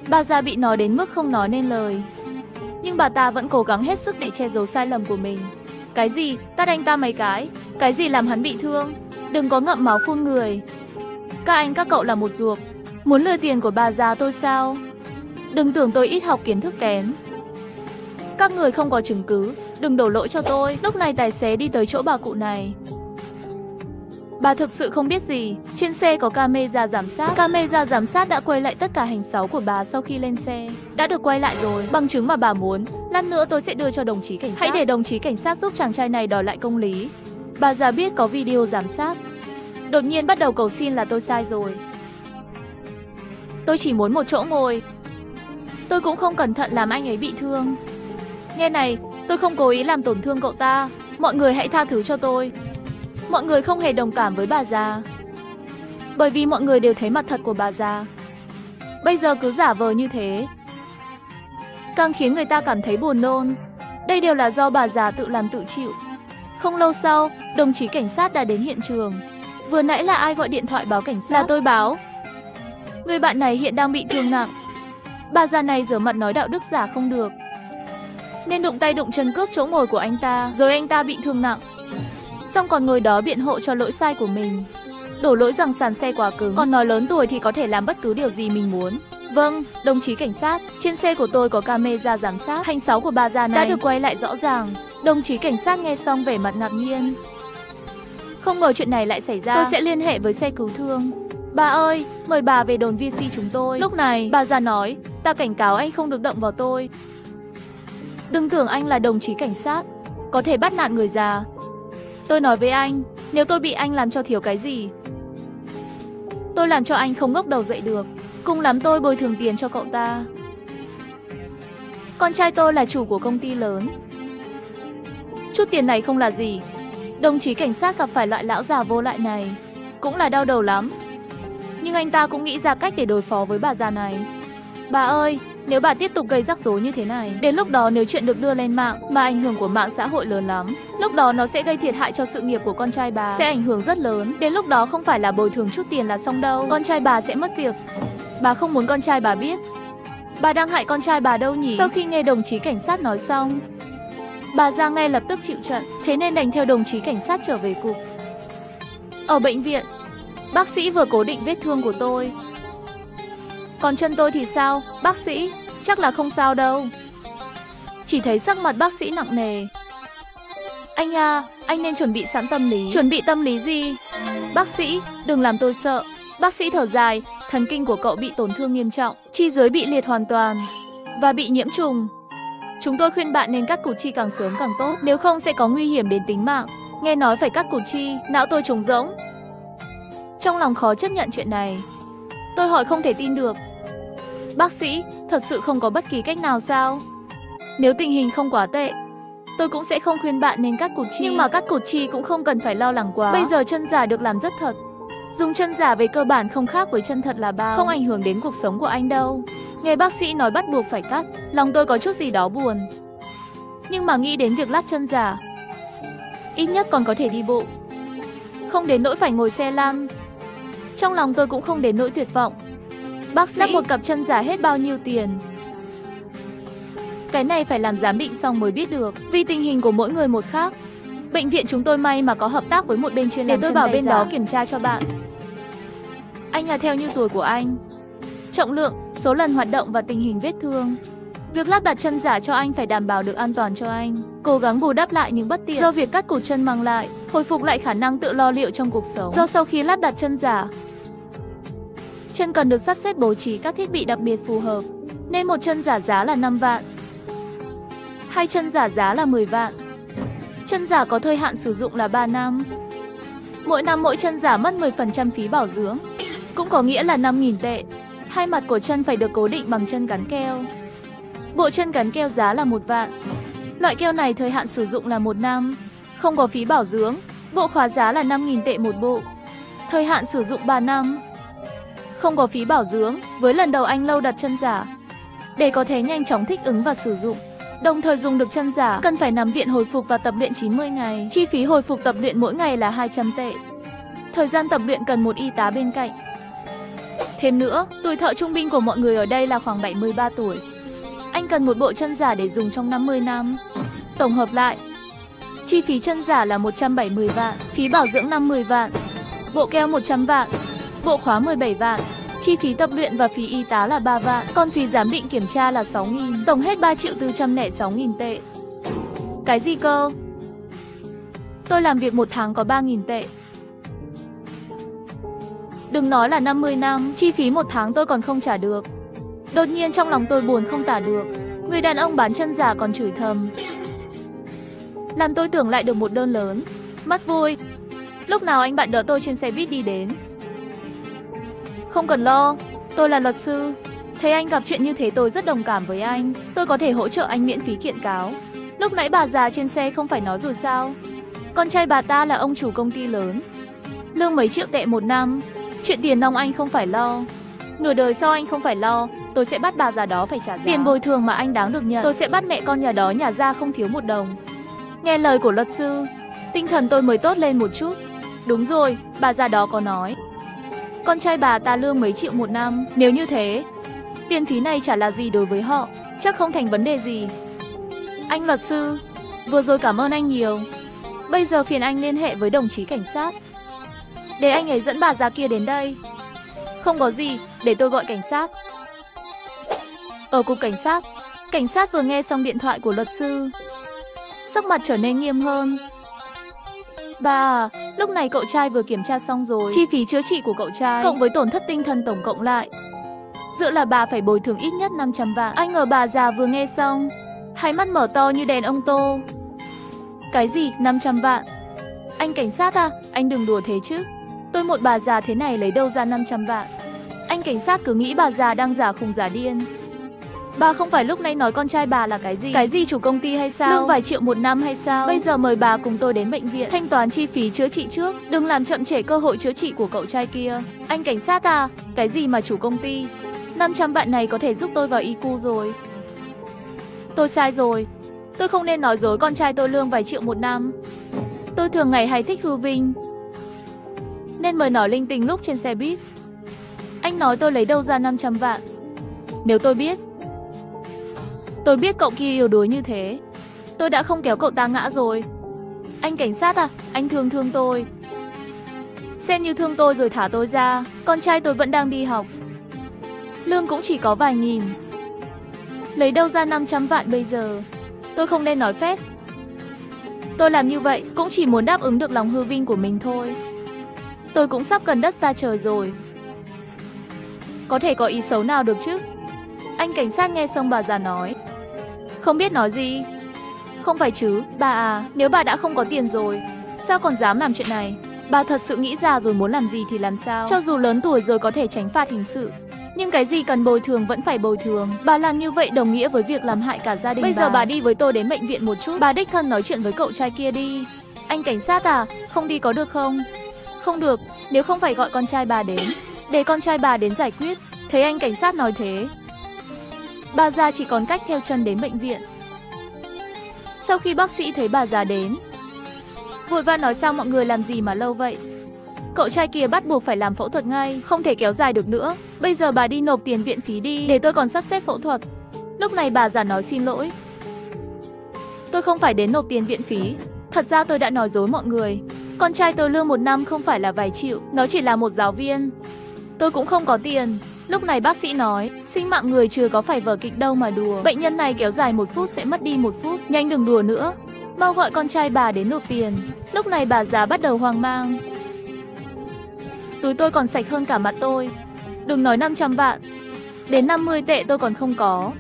Bà già bị nói đến mức không nói nên lời. Nhưng bà ta vẫn cố gắng hết sức để che giấu sai lầm của mình. Cái gì? Tát anh ta mấy cái? Cái gì làm hắn bị thương? Đừng có ngậm máu phun người. Các anh các cậu là một ruột, muốn lừa tiền của bà già tôi sao? Đừng tưởng tôi ít học kiến thức kém. Các người không có chứng cứ, đừng đổ lỗi cho tôi. Lúc này tài xế đi tới chỗ bà cụ này. Bà thực sự không biết gì. Trên xe có camera giám sát. Camera giám sát đã quay lại tất cả hành xáo của bà sau khi lên xe. Đã được quay lại rồi. Bằng chứng mà bà muốn, lát nữa tôi sẽ đưa cho đồng chí cảnh sát. Hãy để đồng chí cảnh sát giúp chàng trai này đòi lại công lý. Bà già biết có video giám sát, đột nhiên bắt đầu cầu xin là tôi sai rồi. Tôi chỉ muốn một chỗ ngồi. Tôi cũng không cẩn thận làm anh ấy bị thương. Nghe này, Tôi không cố ý làm tổn thương cậu ta. Mọi người hãy tha thứ cho tôi. Mọi người không hề đồng cảm với bà già, bởi vì mọi người đều thấy mặt thật của bà già. Bây giờ cứ giả vờ như thế, càng khiến người ta cảm thấy buồn nôn. Đây đều là do bà già tự làm tự chịu. Không lâu sau, đồng chí cảnh sát đã đến hiện trường. Vừa nãy là ai gọi điện thoại báo cảnh sát? Là tôi báo. Người bạn này hiện đang bị thương nặng. Bà già này giở mặt nói đạo đức giả không được, nên đụng tay đụng chân cướp chỗ ngồi của anh ta, rồi anh ta bị thương nặng. Xong còn ngồi đó biện hộ cho lỗi sai của mình, đổ lỗi rằng sàn xe quá cứng, còn nói lớn tuổi thì có thể làm bất cứ điều gì mình muốn. Vâng, đồng chí cảnh sát, trên xe của tôi có camera giám sát. Hành sáu của bà già này đã được quay lại rõ ràng. Đồng chí cảnh sát nghe xong vẻ mặt ngạc nhiên. Không ngờ chuyện này lại xảy ra. Tôi sẽ liên hệ với xe cứu thương. Bà ơi, mời bà về đồn VC chúng tôi. Lúc này, bà già nói, ta cảnh cáo anh không được động vào tôi. Đừng tưởng anh là đồng chí cảnh sát, có thể bắt nạt người già. Tôi nói với anh, nếu tôi bị anh làm cho thiếu cái gì, tôi làm cho anh không ngóc đầu dậy được. Cùng lắm tôi bồi thường tiền cho cậu ta. Con trai tôi là chủ của công ty lớn. Chút tiền này không là gì. Đồng chí cảnh sát gặp phải loại lão già vô lại này cũng là đau đầu lắm. Nhưng anh ta cũng nghĩ ra cách để đối phó với bà già này. Bà ơi, nếu bà tiếp tục gây rắc rối như thế này, đến lúc đó nếu chuyện được đưa lên mạng, mà ảnh hưởng của mạng xã hội lớn lắm, lúc đó nó sẽ gây thiệt hại cho sự nghiệp của con trai bà, sẽ ảnh hưởng rất lớn. Đến lúc đó không phải là bồi thường chút tiền là xong đâu, con trai bà sẽ mất việc. Bà không muốn con trai bà biết. Bà đang hại con trai bà đâu nhỉ? Sau khi nghe đồng chí cảnh sát nói xong, bà già ngay lập tức chịu trận, thế nên đành theo đồng chí cảnh sát trở về cục. Ở bệnh viện, bác sĩ vừa cố định vết thương của tôi. Còn chân tôi thì sao? Bác sĩ, chắc là không sao đâu. Chỉ thấy sắc mặt bác sĩ nặng nề. Anh à, anh nên chuẩn bị sẵn tâm lý. Chuẩn bị tâm lý gì? Bác sĩ, đừng làm tôi sợ. Bác sĩ thở dài, thần kinh của cậu bị tổn thương nghiêm trọng, chi dưới bị liệt hoàn toàn và bị nhiễm trùng. Chúng tôi khuyên bạn nên cắt cụt chi càng sớm càng tốt, nếu không sẽ có nguy hiểm đến tính mạng. Nghe nói phải cắt cụt chi, não tôi trống rỗng. Trong lòng khó chấp nhận chuyện này, tôi hỏi không thể tin được. Bác sĩ, thật sự không có bất kỳ cách nào sao? Nếu tình hình không quá tệ, tôi cũng sẽ không khuyên bạn nên cắt cụt chi. Nhưng mà cắt cụt chi cũng không cần phải lo lắng quá. Bây giờ chân giả được làm rất thật. Dùng chân giả về cơ bản không khác với chân thật là bao. Không ảnh hưởng đến cuộc sống của anh đâu. Nghe bác sĩ nói bắt buộc phải cắt, lòng tôi có chút gì đó buồn. Nhưng mà nghĩ đến việc lắp chân giả, ít nhất còn có thể đi bộ, không đến nỗi phải ngồi xe lăn. Trong lòng tôi cũng không đến nỗi tuyệt vọng. Bác sĩ, lắp một cặp chân giả hết bao nhiêu tiền? Cái này phải làm giám định xong mới biết được, vì tình hình của mỗi người một khác. Bệnh viện chúng tôi may mà có hợp tác với một bên chuyên làm chân tay giả. Để tôi bảo bên đó kiểm tra cho bạn. Anh là theo như tuổi của anh, trọng lượng, số lần hoạt động và tình hình vết thương. Việc lắp đặt chân giả cho anh phải đảm bảo được an toàn cho anh. Cố gắng bù đắp lại những bất tiện do việc cắt cụt chân mang lại, hồi phục lại khả năng tự lo liệu trong cuộc sống. Do sau khi lắp đặt chân giả, chân cần được sắp xếp bố trí các thiết bị đặc biệt phù hợp, nên một chân giả giá là 5 vạn. Hai chân giả giá là 10 vạn. Chân giả có thời hạn sử dụng là 3 năm. Mỗi năm mỗi chân giả mất 10% phí bảo dưỡng, cũng có nghĩa là 5.000 tệ. Hai mặt của chân phải được cố định bằng chân gắn keo. Bộ chân gắn keo giá là 1 vạn. Loại keo này thời hạn sử dụng là 1 năm, không có phí bảo dưỡng. Bộ khóa giá là 5.000 tệ một bộ. Thời hạn sử dụng 3 năm, không có phí bảo dưỡng. Với lần đầu anh lâu đặt chân giả, để có thể nhanh chóng thích ứng và sử dụng, đồng thời dùng được chân giả, cần phải nằm viện hồi phục và tập luyện 90 ngày. Chi phí hồi phục tập luyện mỗi ngày là 200 tệ. Thời gian tập luyện cần một y tá bên cạnh. Thêm nữa, tuổi thọ trung bình của mọi người ở đây là khoảng 73 tuổi. Anh cần một bộ chân giả để dùng trong 50 năm. Tổng hợp lại, chi phí chân giả là 170 vạn, phí bảo dưỡng 50 vạn, bộ keo 100 vạn, bộ khóa 17 vạn. Chi phí tập luyện và phí y tá là 3 vạn, còn phí giám định kiểm tra là 6.000, tổng hết 3.406.000 tệ. Cái gì cơ? Tôi làm việc 1 tháng có 3.000 tệ. Đừng nói là 50 năm, chi phí 1 tháng tôi còn không trả được. Đột nhiên trong lòng tôi buồn không tả được. Người đàn ông bán chân giả còn chửi thầm, làm tôi tưởng lại được một đơn lớn. Mắt vui. Lúc nào anh bạn đỡ tôi trên xe buýt đi đến. Không cần lo, tôi là luật sư. Thấy anh gặp chuyện như thế tôi rất đồng cảm với anh. Tôi có thể hỗ trợ anh miễn phí kiện cáo. Lúc nãy bà già trên xe không phải nói rồi sao? Con trai bà ta là ông chủ công ty lớn, lương mấy triệu tệ một năm. Chuyện tiền nong anh không phải lo, nửa đời sau anh không phải lo. Tôi sẽ bắt bà già đó phải trả giá. Tiền bồi thường mà anh đáng được nhận. Tôi sẽ bắt mẹ con nhà đó nhả ra không thiếu một đồng. Nghe lời của luật sư, tinh thần tôi mới tốt lên một chút. Đúng rồi, bà già đó có nói con trai bà ta lương mấy triệu một năm. Nếu như thế, tiền phí này chả là gì đối với họ, chắc không thành vấn đề gì. Anh luật sư, vừa rồi cảm ơn anh nhiều. Bây giờ phiền anh liên hệ với đồng chí cảnh sát, để anh ấy dẫn bà già kia đến đây. Không có gì, để tôi gọi cảnh sát. Ở cục cảnh sát vừa nghe xong điện thoại của luật sư, sắc mặt trở nên nghiêm hơn. Bà, lúc này cậu trai vừa kiểm tra xong rồi. Chi phí chữa trị của cậu trai cộng với tổn thất tinh thần tổng cộng lại, dự là bà phải bồi thường ít nhất 500 vạn. Anh ngờ bà già vừa nghe xong, hai mắt mở to như đèn ông tô. Cái gì, 500 vạn? Anh cảnh sát à, anh đừng đùa thế chứ. Tôi một bà già thế này lấy đâu ra 500 vạn? Anh cảnh sát cứ nghĩ bà già đang giả khùng giả điên. Bà không phải lúc nãy nói con trai bà là cái gì? Cái gì chủ công ty hay sao? Lương vài triệu một năm hay sao? Bây giờ mời bà cùng tôi đến bệnh viện, thanh toán chi phí chữa trị trước. Đừng làm chậm trễ cơ hội chữa trị của cậu trai kia. Anh cảnh sát à, cái gì mà chủ công ty? 500 vạn này có thể giúp tôi vào IQ rồi. Tôi sai rồi. Tôi không nên nói dối con trai tôi lương vài triệu một năm. Tôi thường ngày hay thích hư vinh, nên mời nói linh tinh lúc trên xe buýt. Anh nói tôi lấy đâu ra 500 vạn? Nếu tôi biết cậu kia yếu đuối như thế, tôi đã không kéo cậu ta ngã rồi. Anh cảnh sát à, anh thương tôi. Xem như thương tôi rồi thả tôi ra. Con trai tôi vẫn đang đi học, lương cũng chỉ có vài nghìn. Lấy đâu ra 500 vạn bây giờ? Tôi không nên nói phét. Tôi làm như vậy cũng chỉ muốn đáp ứng được lòng hư vinh của mình thôi. Tôi cũng sắp gần đất xa trời rồi, có thể có ý xấu nào được chứ? Anh cảnh sát nghe xong bà già nói, không biết nói gì. Không phải chứ, bà à, nếu bà đã không có tiền rồi, sao còn dám làm chuyện này? Bà thật sự nghĩ già rồi muốn làm gì thì làm sao? Cho dù lớn tuổi rồi có thể tránh phạt hình sự, nhưng cái gì cần bồi thường vẫn phải bồi thường. Bà làm như vậy đồng nghĩa với việc làm hại cả gia đình. Bây giờ bà đi với tôi đến bệnh viện một chút. Bà đích thân nói chuyện với cậu trai kia đi. Anh cảnh sát à, không đi có được không? Không được, nếu không phải gọi con trai bà đến, để con trai bà đến giải quyết. Thấy anh cảnh sát nói thế, bà già chỉ còn cách theo chân đến bệnh viện. Sau khi bác sĩ thấy bà già đến, vội vã nói sao mọi người làm gì mà lâu vậy? Cậu trai kia bắt buộc phải làm phẫu thuật ngay, không thể kéo dài được nữa. Bây giờ bà đi nộp tiền viện phí đi, để tôi còn sắp xếp phẫu thuật. Lúc này bà già nói xin lỗi. Tôi không phải đến nộp tiền viện phí. Thật ra tôi đã nói dối mọi người. Con trai tôi lương một năm không phải là vài triệu, nó chỉ là một giáo viên. Tôi cũng không có tiền. Lúc này bác sĩ nói, sinh mạng người chưa có phải vở kịch đâu mà đùa. Bệnh nhân này kéo dài 1 phút sẽ mất đi 1 phút. Nhanh đừng đùa nữa, mau gọi con trai bà đến nộp tiền. Lúc này bà già bắt đầu hoang mang. Túi tôi còn sạch hơn cả mặt tôi. Đừng nói 500 vạn, đến 50 tệ tôi còn không có,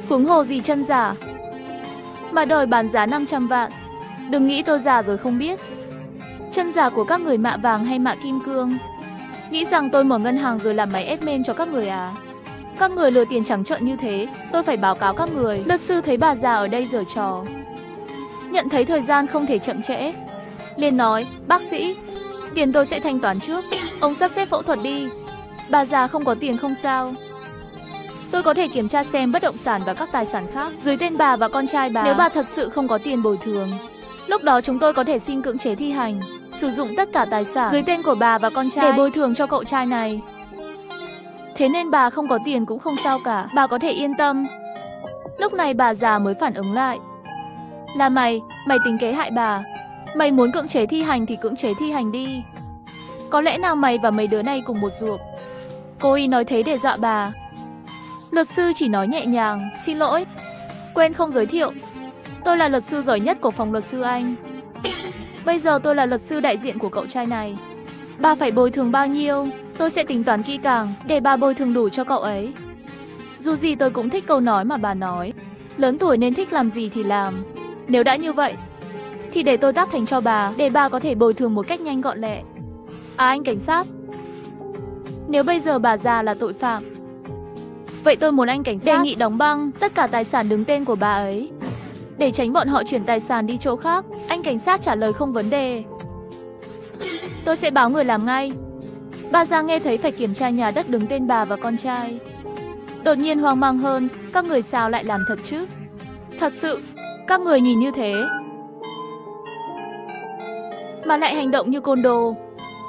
huống hồ gì chân giả mà đòi bán giá 500 vạn. Đừng nghĩ tôi già rồi không biết. Chân giả của các người mạ vàng hay mạ kim cương. Nghĩ rằng tôi mở ngân hàng rồi làm máy admin cho các người à? Các người lừa tiền trắng trợn như thế, tôi phải báo cáo các người. Luật sư thấy bà già ở đây giở trò, nhận thấy thời gian không thể chậm trễ, liền nói, bác sĩ, tiền tôi sẽ thanh toán trước, ông sắp xếp phẫu thuật đi. Bà già không có tiền không sao, tôi có thể kiểm tra xem bất động sản và các tài sản khác dưới tên bà và con trai bà. Nếu bà thật sự không có tiền bồi thường, lúc đó chúng tôi có thể xin cưỡng chế thi hành, sử dụng tất cả tài sản dưới tên của bà và con trai để bồi thường cho cậu trai này. Thế nên bà không có tiền cũng không sao cả, bà có thể yên tâm. Lúc này bà già mới phản ứng lại. Là mày tính kế hại bà. Mày muốn cưỡng chế thi hành thì cưỡng chế thi hành đi. Có lẽ nào mày và mấy đứa này cùng một ruột? Cô ý nói thế để dọa bà. Luật sư chỉ nói nhẹ nhàng, xin lỗi, quên không giới thiệu, tôi là luật sư giỏi nhất của phòng luật sư Anh. Bây giờ tôi là luật sư đại diện của cậu trai này. Bà phải bồi thường bao nhiêu, tôi sẽ tính toán kỹ càng để bà bồi thường đủ cho cậu ấy. Dù gì tôi cũng thích câu nói mà bà nói, lớn tuổi nên thích làm gì thì làm. Nếu đã như vậy, thì để tôi tác thành cho bà, để bà có thể bồi thường một cách nhanh gọn lẹ. À anh cảnh sát, nếu bây giờ bà già là tội phạm, vậy tôi muốn anh cảnh sát đề nghị đóng băng tất cả tài sản đứng tên của bà ấy, Để tránh bọn họ chuyển tài sản đi chỗ khác, anh cảnh sát trả lời không vấn đề. Tôi sẽ báo người làm ngay. Bà già nghe thấy phải kiểm tra nhà đất đứng tên bà và con trai. Đột nhiên hoang mang hơn, các người sao lại làm thật chứ? Thật sự, các người nhìn như thế mà lại hành động như côn đồ.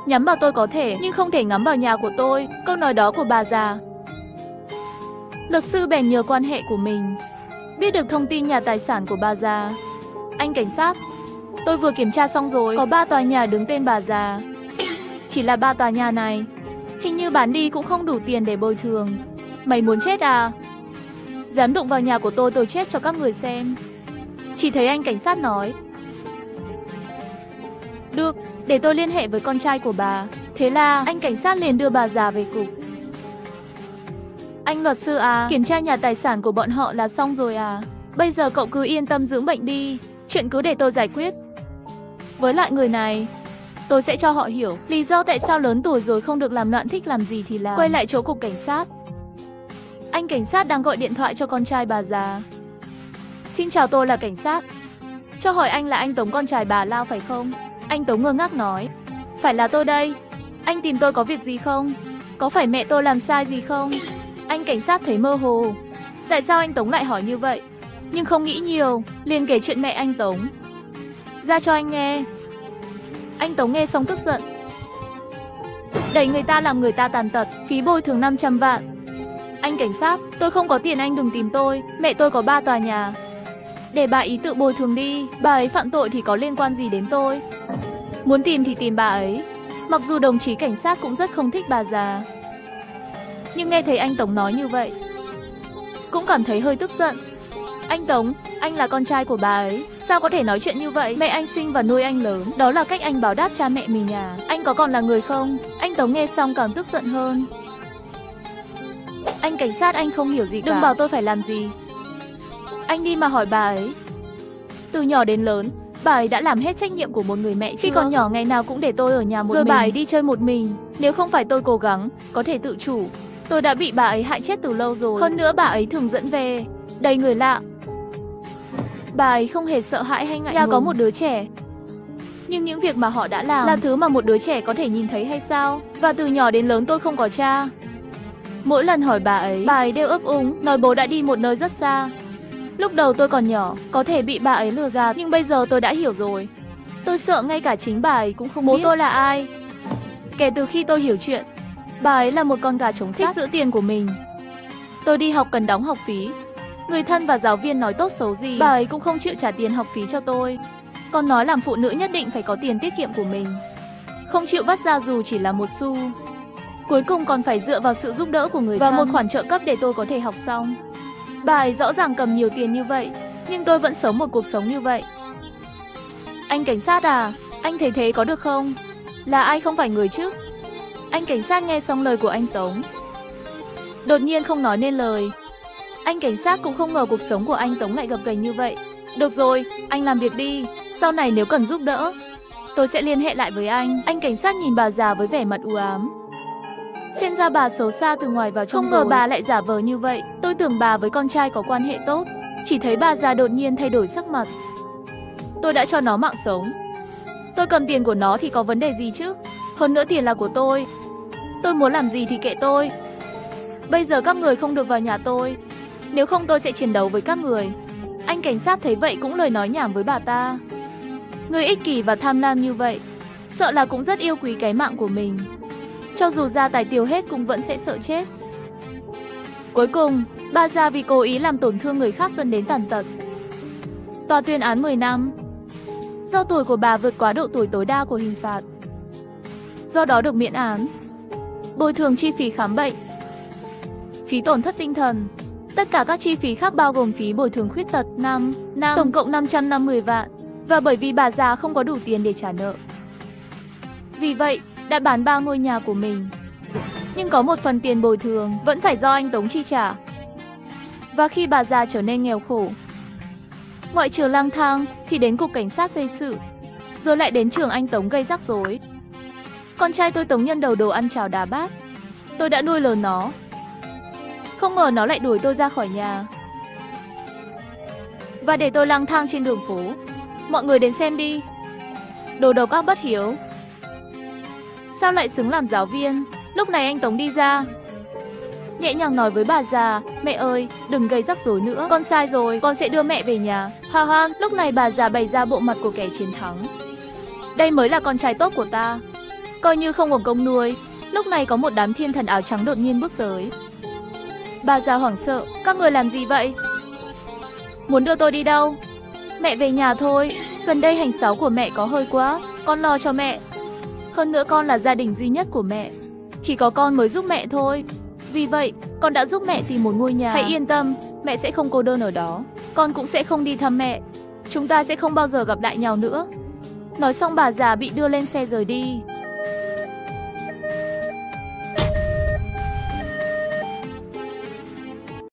Nhắm vào tôi có thể, nhưng không thể ngắm vào nhà của tôi. Câu nói đó của bà già. Luật sư bèn nhờ quan hệ của mình biết được thông tin nhà tài sản của bà già. Anh cảnh sát, tôi vừa kiểm tra xong rồi, có 3 tòa nhà đứng tên bà già. Chỉ là 3 tòa nhà này hình như bán đi cũng không đủ tiền để bồi thường. Mày muốn chết à? Dám đụng vào nhà của tôi chết cho các người xem. Chỉ thấy anh cảnh sát nói, được, để tôi liên hệ với con trai của bà. Thế là anh cảnh sát liền đưa bà già về cục. Anh luật sư à, kiểm tra nhà tài sản của bọn họ là xong rồi à? Bây giờ cậu cứ yên tâm dưỡng bệnh đi, chuyện cứ để tôi giải quyết. Với lại người này, tôi sẽ cho họ hiểu lý do tại sao lớn tuổi rồi không được làm loạn, thích làm gì thì làm. Quay lại chỗ cục cảnh sát. Anh cảnh sát đang gọi điện thoại cho con trai bà già. Xin chào, tôi là cảnh sát. Cho hỏi anh là anh Tống, con trai bà Lao phải không? Anh Tống ngơ ngác nói, phải là tôi đây. Anh tìm tôi có việc gì không? Có phải mẹ tôi làm sai gì không? Anh cảnh sát thấy mơ hồ. Tại sao anh Tống lại hỏi như vậy? Nhưng không nghĩ nhiều, liền kể chuyện mẹ anh Tống ra cho anh nghe. Anh Tống nghe xong tức giận, đẩy người ta làm người ta tàn tật, phí bồi thường 500 vạn. Anh cảnh sát, tôi không có tiền, anh đừng tìm tôi. Mẹ tôi có 3 tòa nhà. Để bà ý tự bồi thường đi, bà ấy phạm tội thì có liên quan gì đến tôi? Muốn tìm thì tìm bà ấy. Mặc dù đồng chí cảnh sát cũng rất không thích bà già, nhưng nghe thấy anh Tống nói như vậy cũng cảm thấy hơi tức giận. Anh Tống, anh là con trai của bà ấy, sao có thể nói chuyện như vậy? Mẹ anh sinh và nuôi anh lớn, đó là cách anh báo đáp cha mẹ mình à? Anh có còn là người không? Anh Tống nghe xong càng tức giận hơn. Anh cảnh sát, anh không hiểu gì cả. Đừng bảo tôi phải làm gì. Anh đi mà hỏi bà ấy. Từ nhỏ đến lớn, bà ấy đã làm hết trách nhiệm của một người mẹ chưa? Khi còn nhỏ ngày nào cũng để tôi ở nhà một mình. Rồi bà ấy đi chơi một mình. Nếu không phải tôi cố gắng, có thể tự chủ, tôi đã bị bà ấy hại chết từ lâu rồi. Hơn nữa bà ấy thường dẫn về đầy người lạ. Bà ấy không hề sợ hãi hay ngại ngùng. Có một đứa trẻ, nhưng những việc mà họ đã làm là thứ mà một đứa trẻ có thể nhìn thấy hay sao? Và từ nhỏ đến lớn tôi không có cha. Mỗi lần hỏi bà ấy đều ấp úng, nói bố đã đi một nơi rất xa. Lúc đầu tôi còn nhỏ, có thể bị bà ấy lừa gạt, nhưng bây giờ tôi đã hiểu rồi. Tôi sợ ngay cả chính bà ấy cũng không biết bố tôi là ai. Kể từ khi tôi hiểu chuyện, bà ấy là một con gà trống sắt, thích giữ tiền của mình. Tôi đi học cần đóng học phí. Người thân và giáo viên nói tốt xấu gì, bà ấy cũng không chịu trả tiền học phí cho tôi. Còn nói làm phụ nữ nhất định phải có tiền tiết kiệm của mình, không chịu vắt ra dù chỉ là một xu. Cuối cùng còn phải dựa vào sự giúp đỡ của người thân và một khoản trợ cấp để tôi có thể học xong. Bà ấy rõ ràng cầm nhiều tiền như vậy, nhưng tôi vẫn sống một cuộc sống như vậy. Anh cảnh sát à, anh thấy thế có được không? Là ai không phải người chứ? Anh cảnh sát nghe xong lời của anh Tống, đột nhiên không nói nên lời. Anh cảnh sát cũng không ngờ cuộc sống của anh Tống lại gập ghềnh như vậy. Được rồi, anh làm việc đi. Sau này nếu cần giúp đỡ, tôi sẽ liên hệ lại với anh. Anh cảnh sát nhìn bà già với vẻ mặt u ám. Xem ra bà xấu xa từ ngoài vào trong. Không ngờ bà lại giả vờ như vậy. Tôi tưởng bà với con trai có quan hệ tốt. Chỉ thấy bà già đột nhiên thay đổi sắc mặt. Tôi đã cho nó mạng sống, tôi cầm tiền của nó thì có vấn đề gì chứ? Hơn nữa tiền là của tôi muốn làm gì thì kệ tôi. Bây giờ các người không được vào nhà tôi, nếu không tôi sẽ chiến đấu với các người. Anh cảnh sát thấy vậy cũng lời nói nhảm với bà ta. Người ích kỷ và tham lam như vậy, sợ là cũng rất yêu quý cái mạng của mình. Cho dù gia tài tiêu hết cũng vẫn sẽ sợ chết. Cuối cùng, bà già vì cố ý làm tổn thương người khác dẫn đến tàn tật. Tòa tuyên án 10 năm. Do tuổi của bà vượt quá độ tuổi tối đa của hình phạt, do đó được miễn án. Bồi thường chi phí khám bệnh, phí tổn thất tinh thần, tất cả các chi phí khác bao gồm phí bồi thường khuyết tật tổng cộng 550 vạn. Và bởi vì bà già không có đủ tiền để trả nợ, vì vậy đã bán 3 ngôi nhà của mình. Nhưng có một phần tiền bồi thường vẫn phải do anh Tống chi trả. Và khi bà già trở nên nghèo khổ, ngoại trừ lang thang thì đến cục cảnh sát gây sự, rồi lại đến trường anh Tống gây rắc rối. Con trai tôi Tống nhân đầu đồ ăn cháo đá bát. Tôi đã nuôi lớn nó, không ngờ nó lại đuổi tôi ra khỏi nhà. và để tôi lang thang trên đường phố. Mọi người đến xem đi. Đồ độc ác bất hiếu. Sao lại xứng làm giáo viên? Lúc này anh Tống đi ra, nhẹ nhàng nói với bà già, mẹ ơi, đừng gây rắc rối nữa, con sai rồi, con sẽ đưa mẹ về nhà. Ha ha, lúc này bà già bày ra bộ mặt của kẻ chiến thắng. Đây mới là con trai tốt của ta, coi như không uổng công nuôi. Lúc này có một đám thiên thần áo trắng đột nhiên bước tới. Bà già hoảng sợ, các người làm gì vậy? Muốn đưa tôi đi đâu? Mẹ về nhà thôi, gần đây hành sáu của mẹ có hơi quá, con lo cho mẹ. Hơn nữa con là gia đình duy nhất của mẹ, chỉ có con mới giúp mẹ thôi. Vì vậy, con đã giúp mẹ tìm một ngôi nhà. Hãy yên tâm, mẹ sẽ không cô đơn ở đó. Con cũng sẽ không đi thăm mẹ. Chúng ta sẽ không bao giờ gặp lại nhau nữa. Nói xong bà già bị đưa lên xe rời đi.